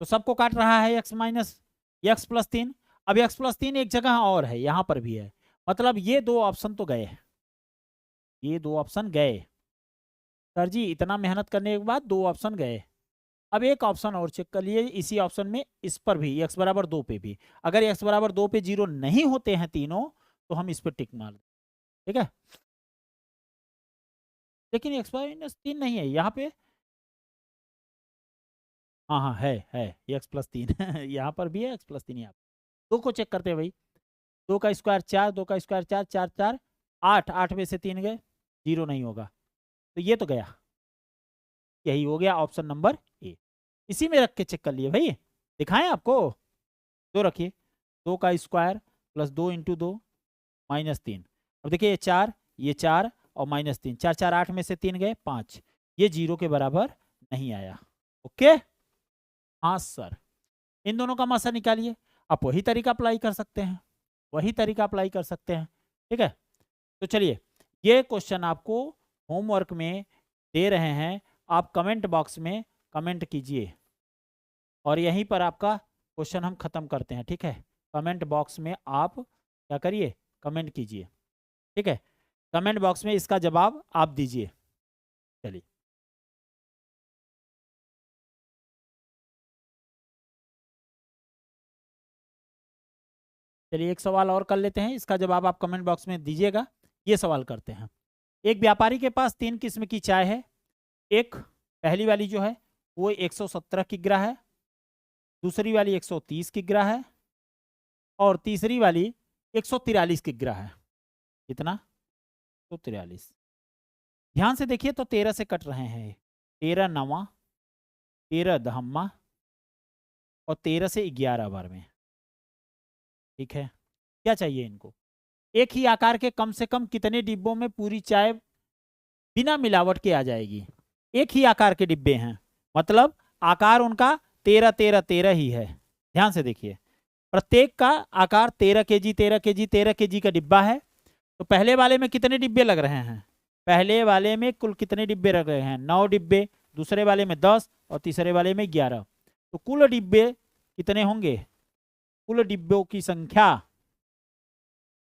तो सबको काट रहा है x माइनस x प्लस 3। अब x प्लस 3 एक जगह और है, यहाँ पर भी है, मतलब ये दो ऑप्शन तो गए, ये दो ऑप्शन गए। सर जी इतना मेहनत करने के बाद 2 ऑप्शन गए। अब एक ऑप्शन और चेक कर लिए इसी ऑप्शन में, इस पर भी x बराबर 2 पे भी, अगर x बराबर 2 पे 0 नहीं होते हैं तीनों तो हम इस पर टिक मार दें, ठीक है। लेकिन x माइनस 3 नहीं है यहाँ पे, हाँ हाँ है x प्लस 3 यहाँ पर भी है x प्लस 3 यहाँ पर। 2 को चेक करते हैं भाई, 2 का स्क्वायर 4, 2 का स्क्वायर 4, 4 4 8, 8 में से 3 गए, 0 नहीं होगा, तो ये तो गया, यही हो गया ऑप्शन नंबर ए। इसी में रख के चेक कर लिए भाई, दिखाएं आपको। 2 रखिए, 2 का स्क्वायर प्लस 2 इंटू 2 -3। अब देखिए ये 4 और -3, 4 4 8 में से 3 गए 5, ये 0 के बराबर नहीं आया। ओके हाँ सर, इन दोनों का मासा निकालिए। आप वही तरीका अप्लाई कर सकते हैं, वही तरीका अप्लाई कर सकते हैं, ठीक है। तो चलिए ये क्वेश्चन आपको होमवर्क में दे रहे हैं, आप कमेंट बॉक्स में कमेंट कीजिए और यहीं पर आपका क्वेश्चन हम खत्म करते हैं, ठीक है। कमेंट बॉक्स में आप क्या करिए, कमेंट कीजिए, ठीक है। कमेंट बॉक्स में इसका जवाब आप दीजिए। चलिए चलिए एक सवाल और कर लेते हैं, इसका जवाब आप कमेंट बॉक्स में दीजिएगा। ये सवाल करते हैं, एक व्यापारी के पास 3 किस्म की चाय है। एक पहली वाली जो है वो 117 किग्रा है, दूसरी वाली 130 किग्रा है और तीसरी वाली 143 किग्रा है। कितना? 143। ध्यान से देखिए तो 13 से कट रहे हैं, 13 नवा, 13 दहम्मा और 13 से 11 बार में, ठीक है। क्या चाहिए इनको? एक ही आकार के कम से कम कितने डिब्बों में पूरी चाय बिना मिलावट के आ जाएगी? एक ही आकार के डिब्बे हैं, मतलब आकार उनका 13 13 13 ही है। ध्यान से देखिए, प्रत्येक का आकार 13 kg 13 kg 13 kg का डिब्बा है। तो पहले वाले में कितने डिब्बे लग रहे हैं? पहले वाले में कुल कितने डिब्बे लग रहे हैं? 9 डिब्बे, दूसरे वाले में 10 और तीसरे वाले में 11। तो कुल डिब्बे कितने होंगे? कुल डिब्बों की संख्या,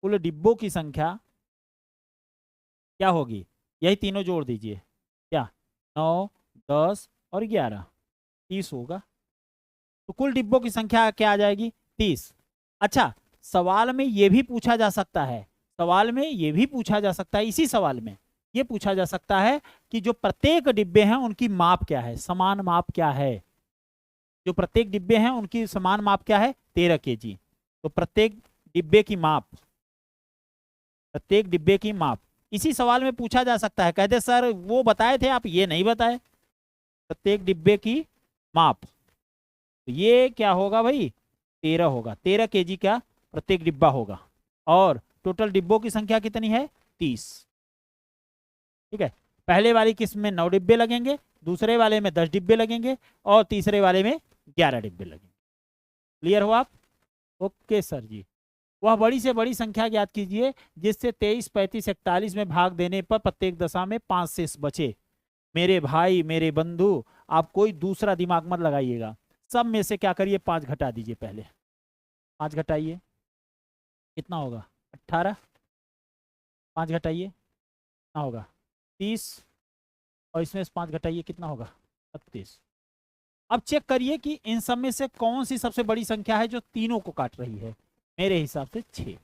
कुल डिब्बों की संख्या क्या होगी? यही तीनों जोड़ दीजिए, क्या 9 10 और 11, 30 होगा। तो कुल डिब्बों की संख्या क्या आ जाएगी? 30। अच्छा, सवाल में ये भी पूछा जा सकता है, सवाल में ये भी पूछा जा सकता है, इसी सवाल में ये पूछा जा सकता है कि जो प्रत्येक डिब्बे हैं उनकी माप क्या है, समान माप क्या है? जो प्रत्येक डिब्बे हैं उनकी समान माप क्या है? 13 kg। तो प्रत्येक डिब्बे की माप, प्रत्येक डिब्बे की माप इसी सवाल में पूछा जा सकता है। कहते सर वो बताए थे आप ये नहीं बताए, प्रत्येक डिब्बे की माप, तो ये क्या होगा भाई? 13 होगा, 13 kg का प्रत्येक डिब्बा होगा। और टोटल डिब्बों की संख्या कितनी है? 30, ठीक है। पहले वाली किस्म में 9 डिब्बे लगेंगे, दूसरे वाले में 10 डिब्बे लगेंगे और तीसरे वाले में 11 डिब्बे लगेंगे। क्लियर हो आप? ओके सर जी। वह बड़ी से बड़ी संख्या ज्ञात कीजिए जिससे 23 35 41 में भाग देने पर प्रत्येक दशा में 5 शेष बचे। मेरे भाई मेरे बंधु, आप कोई दूसरा दिमाग मत लगाइएगा, सब में से क्या करिए 5 घटा दीजिए। पहले 5 घटाइए, कितना होगा? 18। 5 घटाइए, कितना होगा? 30 और इसमें से 5 घटाइए, कितना होगा? 36। अब चेक करिए कि इन सब में से कौन सी सबसे बड़ी संख्या है जो तीनों को काट रही है। मेरे हिसाब से 6।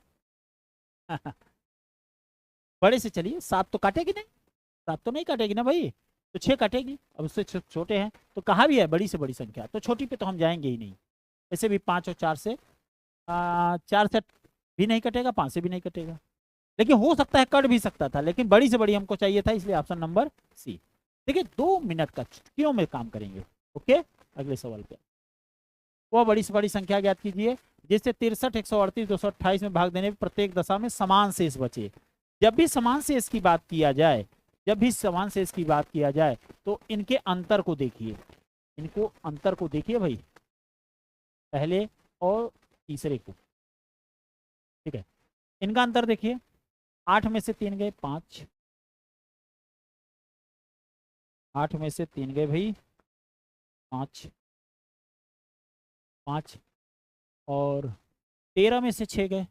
बड़े से चलिए, 7 तो काटेगी नहीं, 7 तो नहीं काटेगी ना भाई, तो 6 काटेगी। अब उससे छोटे हैं तो कहाँ भी है बड़ी से बड़ी संख्या, तो छोटी पे तो हम जाएंगे ही नहीं। ऐसे भी 5 और 4 से 4 से भी नहीं कटेगा, 5 से भी नहीं कटेगा। लेकिन हो सकता है कट भी सकता था, लेकिन बड़ी से बड़ी हमको चाहिए था, इसलिए ऑप्शन नंबर सी। देखिए 2 मिनट का चुटकियों में काम करेंगे। ओके, अगले सवाल पे। वह बड़ी से बड़ी संख्या ज्ञात कीजिए जिससे 63, 138, 228 में भाग देने पर प्रत्येक दशा में समान शेष बचे। जब भी समान शेष की बात किया जाए, जब भी समान शेष की बात किया जाए तो इनके अंतर को देखिए, इनको अंतर को देखिए भाई, पहले और तीसरे को। ठीक है, इनका अंतर देखिए, 8 में से 3 गए 5, 8 में से 3 गए भाई 5, 5, और 13 में से 6 गए,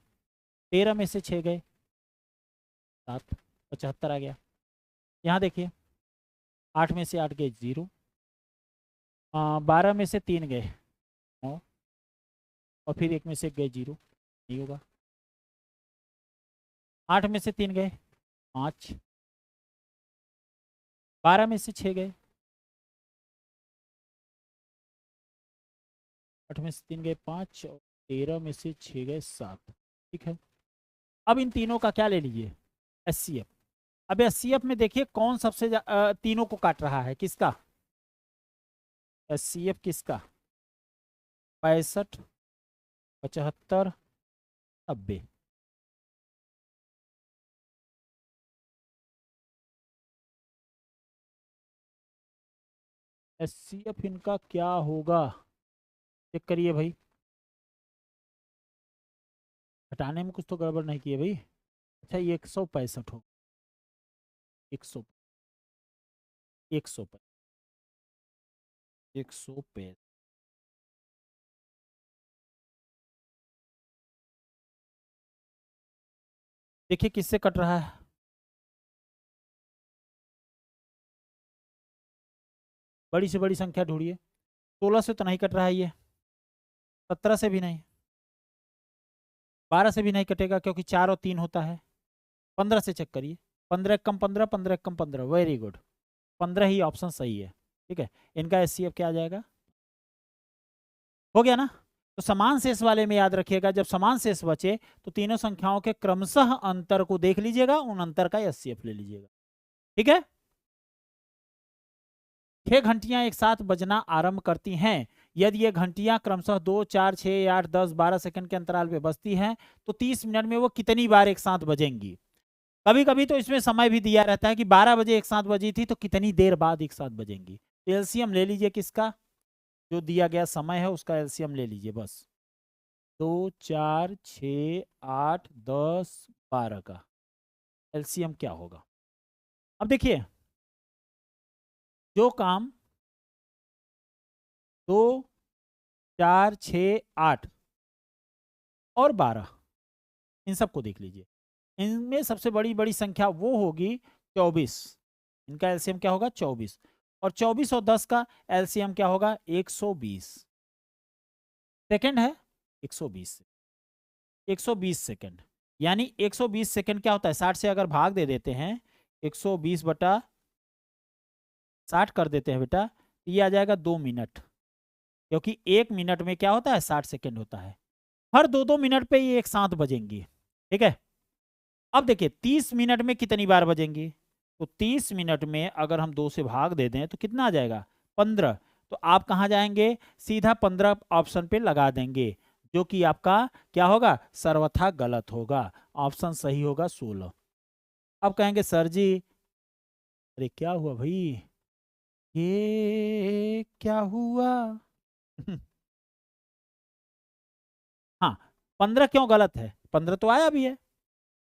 13 में से 6 गए 7, 75 आ गया। यहाँ देखिए 8 में से 8 गए 0, 12 में से 3 गए 9, और फिर 1 में से 1 गए 0, नहीं होगा। 8 में से 3 गए 5, 12 में से 6 गए, 8 में से 3 गए 5, और 13 में से 6 गए 7। ठीक है, अब इन तीनों का क्या ले लीजिए, एचसीएफ। अब एचसीएफ में देखिए कौन सबसे तीनों को काट रहा है, किसका, एचसीएफ किसका, 65, 75, 90। एचसीएफ इनका क्या होगा, चेक करिए भाई, हटाने में कुछ तो गड़बड़ नहीं किए भाई। अच्छा ये 165 हो, 100, 165, 165। देखिए किससे कट रहा है, बड़ी से बड़ी संख्या ढूंढिए। 16 से तो नहीं कट रहा है ये, 17 से भी नहीं, 12 से भी नहीं कटेगा क्योंकि 4 और 3 होता है। 15 से चेक करिए, 15 कम 15, 15 कम 15, वेरी गुड, 15 ही ऑप्शन सही है। ठीक है, इनका एचसीएफ क्या आ जाएगा, हो गया ना। तो समान शेष वाले में याद रखिएगा, जब समान शेष बचे तो तीनों संख्याओं के क्रमशः अंतर को देख लीजिएगा, उन अंतर का एचसीएफ ले लीजिएगा। ठीक है, 6 घंटियां एक साथ बजना आरंभ करती हैं। यदि ये घंटियां क्रमशः 2, 4, 6, 8, 10, 12 सेकंड के अंतराल पे बजती हैं तो 30 मिनट में वो कितनी बार एक साथ बजेंगी। कभी कभी तो इसमें समय भी दिया रहता है कि 12 बजे एक साथ बजी थी तो कितनी देर बाद एक साथ बजेंगी। एलसीएम ले लीजिए किसका, जो दिया गया समय है उसका एलसीएम ले लीजिए बस, 2, 4, 6, 8, 10, 12 का एलसीएम क्या होगा। अब देखिए जो काम 2, 4, 6, 8 और 12, इन सबको देख लीजिए, इनमें सबसे बड़ी बड़ी संख्या वो होगी 24, इनका एलसीएम क्या होगा 24, और 24 और 10 का एलसीएम क्या होगा 120 सेकंड है, 120 120 सेकंड, यानी 120 सेकंड क्या होता है, 60 से अगर भाग दे देते हैं 120 बटा 60 कर देते हैं बेटा, ये आ जाएगा 2 मिनट, क्योंकि 1 मिनट में क्या होता है 60 सेकंड होता है, हर 2-2 मिनट पे ये एक साथ बजेंगी। ठीक है, अब देखिए 30 मिनट में कितनी बार बजेंगी, तो 30 मिनट में अगर हम 2 से भाग दे दें तो कितना आ जाएगा 15, तो आप कहाँ जाएंगे, सीधा 15 ऑप्शन पे लगा देंगे, जो कि आपका क्या होगा, सर्वथा गलत होगा, ऑप्शन सही होगा 16। अब कहेंगे सर जी, अरे क्या हुआ भाई, ये क्या हुआ हाँ, 15 क्यों गलत है, 15 तो आया भी है।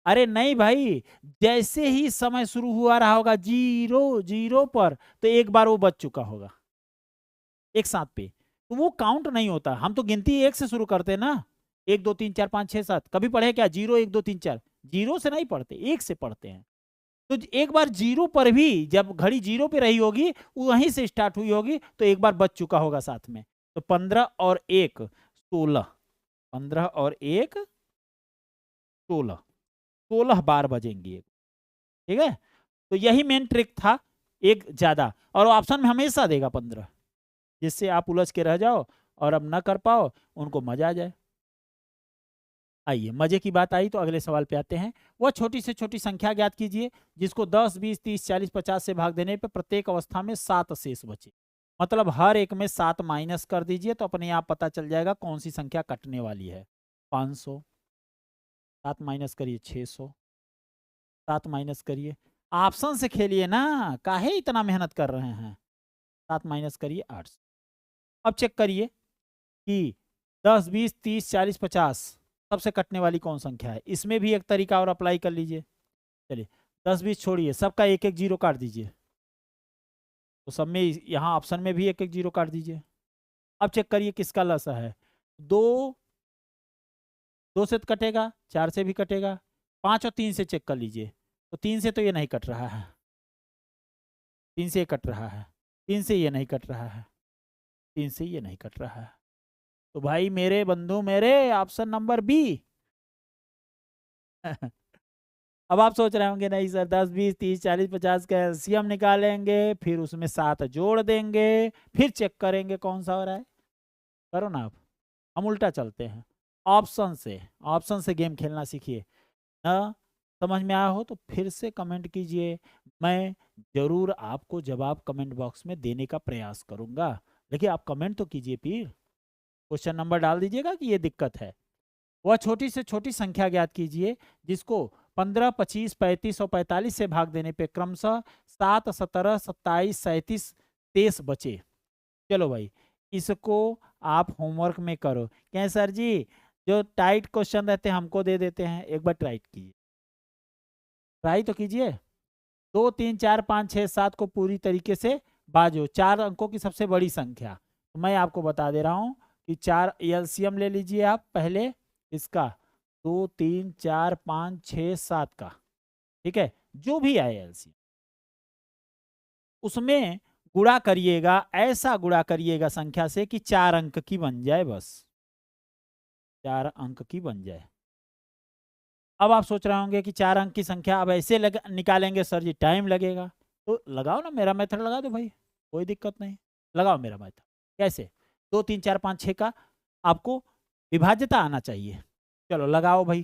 अरे नहीं भाई, जैसे ही समय शुरू हुआ रहा होगा 0 0 पर, तो एक बार वो बच चुका होगा एक साथ पे, तो वो काउंट नहीं होता। हम तो गिनती 1 से शुरू करते हैं ना, 1 2 3 4 5 6 7, कभी पढ़े क्या 0 1 2 3 4, 0 से नहीं पढ़ते, 1 से पढ़ते हैं। तो एक बार 0 पर भी, जब घड़ी 0 पे रही होगी वहीं से स्टार्ट हुई होगी, तो एक बार बच चुका होगा साथ में। तो 15 और 1 16, 15 और 1 16, 16 बार बजेंगी। ठीक है, तो यही मेन ट्रिक था, एक ज्यादा, और ऑप्शन में हमेशा देगा 15, जिससे आप उलझ के रह जाओ और अब ना कर पाओ, उनको मजा आ जाए। आइए मजे की बात आई तो अगले सवाल पे आते हैं। वह छोटी से छोटी संख्या ज्ञात कीजिए जिसको 10, 20, 30, 40, 50 से भाग देने पे प्रत्येक अवस्था में 7 शेष बचे। मतलब हर एक में 7 माइनस कर दीजिए तो अपने आप पता चल जाएगा कौन सी संख्या कटने वाली है। 500, 7 माइनस करिए 600, 7 माइनस करिए, ऑप्शन से खेलिए ना, काहे इतना मेहनत कर रहे हैं। 7 माइनस करिए 800। अब चेक करिए कि 10, 20, 30, 40, 50 सबसे कटने वाली कौन संख्या है। इसमें भी एक तरीका और अप्लाई कर लीजिए। चलिए 10, 20 छोड़िए, सबका एक एक जीरो काट दीजिए। तो सब में यहाँ ऑप्शन में भी एक एक जीरो काट दीजिए। अब चेक करिए किसका लसा है। 2 से तो कटेगा, 4 से भी कटेगा, 5 और 3 से चेक कर लीजिए। तो 3 से तो ये नहीं कट रहा है, 3 से ये कट रहा है, 3 से ये नहीं कट रहा है, 3 से ये नहीं कट रहा है। तो भाई मेरे बंधु मेरे, ऑप्शन नंबर बी। अब आप सोच रहे होंगे नहीं सर 10, 20, 30, 40, 50 का एलसीएम निकालेंगे, फिर उसमें 7 जोड़ देंगे, फिर चेक करेंगे कौन सा हो रहा है। करो ना आप, हम उल्टा चलते हैं। ऑप्शन से गेम खेलना सीखिए। ना समझ में आया हो तो फिर से कमेंट कीजिए, मैं जरूर आपको जवाब कमेंट बॉक्स में देने का प्रयास करूंगा। देखिए आप कमेंट तो कीजिए, फिर क्वेश्चन नंबर डाल दीजिएगा कि ये दिक्कत है। वह छोटी से छोटी संख्या ज्ञात कीजिए जिसको 15, 25, 35 और 45 से भाग देने पे क्रमशः 7, 17, 27, 37 23 बचे। चलो भाई इसको आप होमवर्क में करो। क्या सर जी जो टाइट क्वेश्चन रहते हैं हमको दे देते हैं, एक बार ट्राई कीजिए, ट्राई तो कीजिए। 2, 3, 4, 5, 6, 7 को पूरी तरीके से बाजो। 4 अंकों की सबसे बड़ी संख्या, तो मैं आपको बता दे रहा हूँ कि 4 एलसीएम ले लीजिए आप पहले इसका, 2, 3, 4, 5, 6, 7 का, ठीक है, जो भी आए एलसीएम उसमें गुणा करिएगा, ऐसा गुणा करिएगा संख्या से कि 4 अंक की बन जाए, बस 4 अंक की बन जाए। अब आप सोच रहे होंगे कि 4 अंक की संख्या अब ऐसे निकालेंगे सर जी टाइम लगेगा। तो लगाओ ना मेरा मेथड लगा दो भाई, कोई दिक्कत नहीं, लगाओ मेरा मेथड। कैसे? 2, 3, 4, 5, 6 का आपको विभाज्यता आना चाहिए। चलो लगाओ भाई।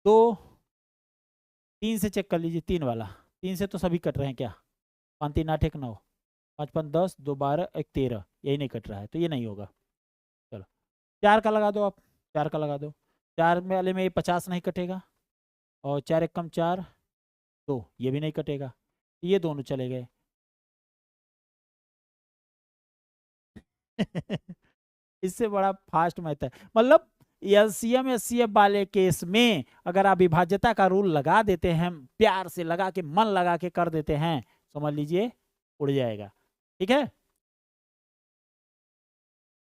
2, 3 से चेक कर लीजिए, 3 वाला, 3 से तो सभी कट रहे हैं क्या, 5, 3, 8, 1, 9, 5, 5, 10, 2, 12, 1, 13, यही नहीं कट रहा है तो ये नहीं होगा। चलो 4 का लगा दो आप, 4 का लगा दो, 4 वाले में 50 नहीं कटेगा, और 4 1 कम 4, 2 ये भी नहीं कटेगा, ये दोनों चले गए। इससे बड़ा फास्ट मैथ है। मतलब एलसीएम एचसीएफ वाले केस में अगर आप विभाज्यता का रूल लगा देते हैं, प्यार से लगा के मन लगा के कर देते हैं, समझ लीजिए उड़ जाएगा। ठीक है,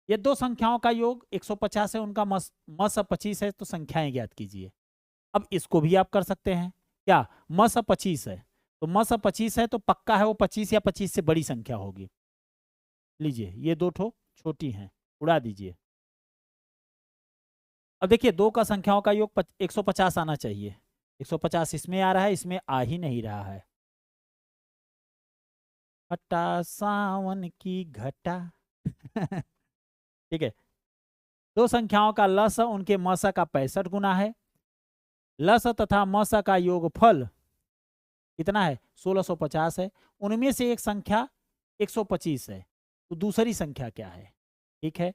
ये दो संख्याओं का योग 150 है, उनका मस 25 है, तो संख्याएं ज्ञात कीजिए। अब इसको भी आप कर सकते हैं। क्या मस 25 है तो मस 25 है तो पक्का है वो 25 या 25 से बड़ी संख्या होगी। लीजिए ये दो ठो छोटी हैं, उड़ा दीजिए। अब देखिए दो का संख्याओं का योग 150 आना चाहिए, 150 इसमें आ रहा है, इसमें आ ही नहीं रहा है। घटा सावन की घटा। ठीक है, दो संख्याओं का लस उनके मस का 65 गुना है। लस तथा मस का योगफल कितना है, 1650 है। उनमें से एक संख्या 125 है, तो दूसरी संख्या क्या है। ठीक है,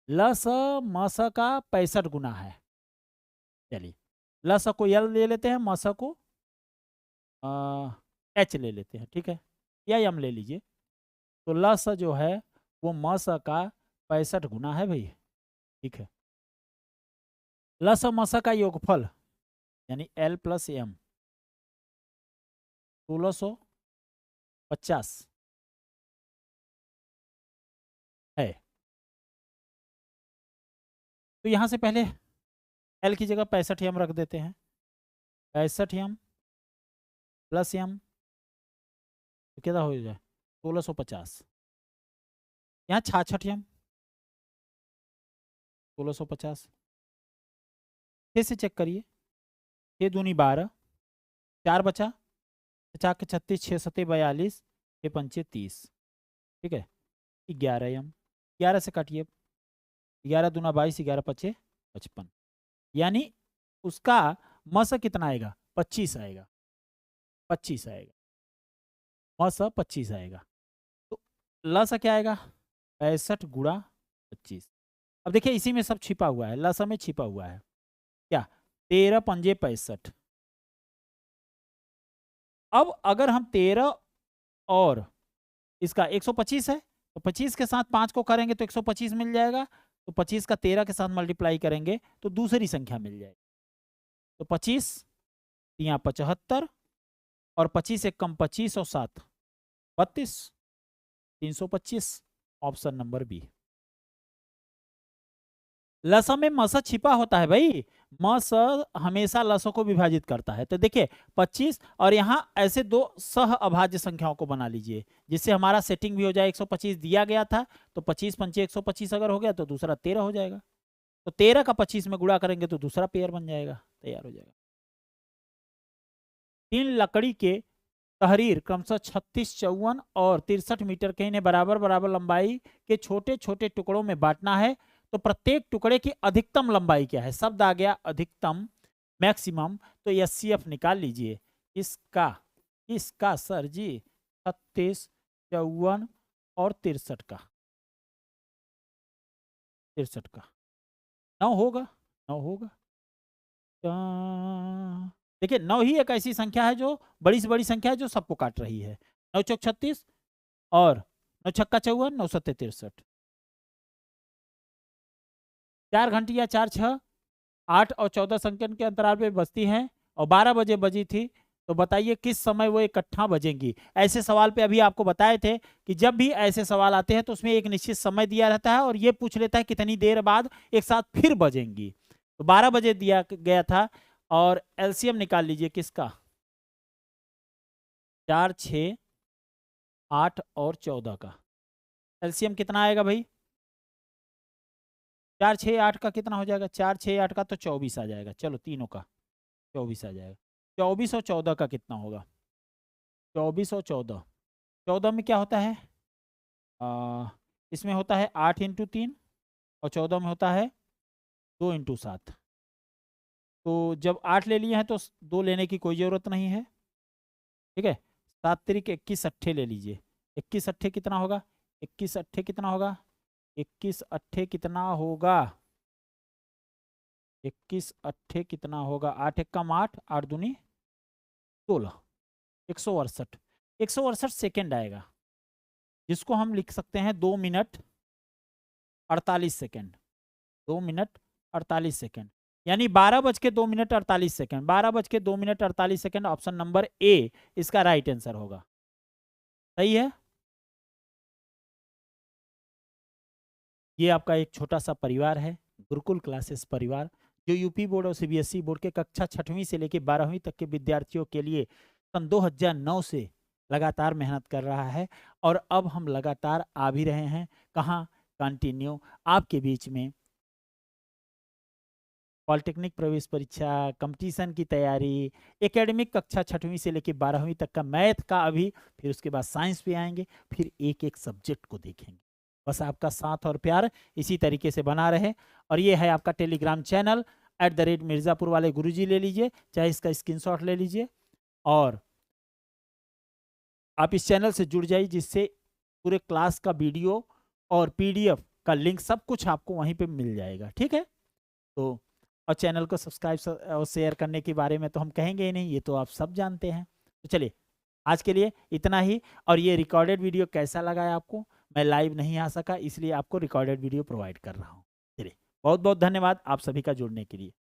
लस मस का 65 गुना है। चलिए लस को यल ले लेते हैं, मस को एच ले लेते हैं, ठीक है, या यम ले लीजिए। तो लस जो है वो मस का 65 गुना है भाई। ठीक है, लस मस का योगफल यानी एल प्लस एम 1650 है। तो यहाँ से पहले एल की जगह 65 एम रख देते हैं, 65 एम प्लस एम तो क्या हो जाए 1650, यहाँ 66 एम 1650, फिर से चेक करिए, 6 दूनी 12, 4 बचा, 50 के 36, 6 सत्ते 42, 6 पंचे 30, ठीक है, 11 एम, 11 से काटिए, 11 दूना 22, 11 पचे 55, यानी उसका मस कितना आएगा? 25 आएगा, 25 आएगा, मस 25 आएगा। तो लस क्या आएगा? 65 गुणा 25। अब देखिए इसी में सब छिपा हुआ है, लस में छिपा हुआ है क्या? 13 पंजे 65। अब अगर हम 13 और इसका 125 है तो 25 के साथ 5 को करेंगे तो 125 मिल जाएगा। तो 25 का 13 के साथ मल्टीप्लाई करेंगे तो दूसरी संख्या मिल जाएगी। तो 25 तिया 75 और 25 एक कम 25 और 7 32, 325, ऑप्शन नंबर बी। लसा में मस छिपा होता है भाई, मस हमेशा लसों को विभाजित करता है। तो देखिए 25 और यहाँ ऐसे दो सह अभाज्य संख्याओं को बना लीजिए जिससे हमारा सेटिंग भी हो जाए। 125 दिया गया था तो 25 पंचे 125 अगर हो गया तो दूसरा 13 हो जाएगा। तो 13 का 25 में गुणा करेंगे तो दूसरा पेयर बन जाएगा, तैयार हो जाएगा। 3 लकड़ी के तहरीर क्रमशः 36, 54 और 63 मीटर के इन्हें बराबर बराबर लंबाई के छोटे छोटे टुकड़ों में बांटना है। तो प्रत्येक टुकड़े की अधिकतम लंबाई क्या है? शब्द आ गया अधिकतम, मैक्सिमम। तो एचसीएफ निकाल लीजिए इसका, इसका सर जी 36, 54 और 63 का, 63 का 9 होगा, 9 होगा। देखिए 9 ही एक ऐसी संख्या है जो बड़ी से बड़ी संख्या है जो सबको काट रही है। 9 चौक 36 और 9 छक्का 54, 9 सत्ते 63। 4 घंटियां 4 6 8 और 14 सेकंड के अंतराल पे बजती हैं और 12 बजे बजी थी। तो बताइए किस समय वो इकट्ठा बजेंगी? ऐसे सवाल पे अभी आपको बताए थे कि जब भी ऐसे सवाल आते हैं तो उसमें एक निश्चित समय दिया रहता है और ये पूछ लेता है कितनी देर बाद एक साथ फिर बजेंगी। तो 12 बजे दिया गया था और एलसीएम निकाल लीजिए किसका? 4, 6, 8 और 14 का एलसीएम कितना आएगा भाई? 4, 6, 8 का कितना हो जाएगा? 4, 6, 8 का तो 24 आ जाएगा। चलो तीनों का 24 आ जाएगा। 24 और 14 का कितना होगा? 24 और 14, 14 में क्या होता है? इसमें होता है 8 इंटू 3 और 14 में होता है 2 इंटू 7। तो जब 8 ले लिए हैं तो 2 लेने की कोई ज़रूरत नहीं है, ठीक है। 7 तिरिक 21 अट्ठे ले लीजिए। 21 अट्ठे कितना होगा? 21 अट्ठे कितना होगा? 21 अट्ठे कितना होगा? 21 अट्ठे कितना होगा? 8 एक कम 8, 8 दूनी 16, 168, 168 सेकेंड आएगा जिसको हम लिख सकते हैं 2 मिनट 48 सेकेंड। 2 मिनट 48 सेकेंड यानी 12:02 12:02 ऑप्शन नंबर ए इसका राइट आंसर होगा। सही है। ये आपका एक छोटा सा परिवार है, गुरुकुल क्लासेस परिवार, जो यूपी बोर्ड और सीबीएसई बोर्ड के कक्षा 6वीं से लेकर 12वीं तक के विद्यार्थियों के लिए सन 2009 से लगातार मेहनत कर रहा है। और अब हम लगातार आ भी रहे हैं, कहाँ? कंटिन्यू आपके बीच में पॉलिटेक्निक प्रवेश परीक्षा, कंपटीशन की तैयारी, एकेडमिक कक्षा 6वीं से लेकर 12वीं तक का मैथ का अभी, फिर उसके बाद साइंस पे आएंगे, फिर एक एक सब्जेक्ट को देखेंगे। बस आपका साथ और प्यार इसी तरीके से बना रहे। और ये है आपका टेलीग्राम चैनल @मिर्ज़ापुर वाले गुरुजी ले लीजिए, चाहे इसका स्क्रीनशॉट ले लीजिए और आप इस चैनल से जुड़ जाइए, जिससे पूरे क्लास का वीडियो और पीडीएफ का लिंक सब कुछ आपको वहीं पे मिल जाएगा, ठीक है। तो और चैनल को सब्सक्राइब और शेयर करने के बारे में तो हम कहेंगे ही नहीं, ये तो आप सब जानते हैं। तो चलिए आज के लिए इतना ही। और ये रिकॉर्डेड वीडियो कैसा लगा है आपको? मैं लाइव नहीं आ सका इसलिए आपको रिकॉर्डेड वीडियो प्रोवाइड कर रहा हूँ। चलिए बहुत बहुत धन्यवाद आप सभी का जुड़ने के लिए।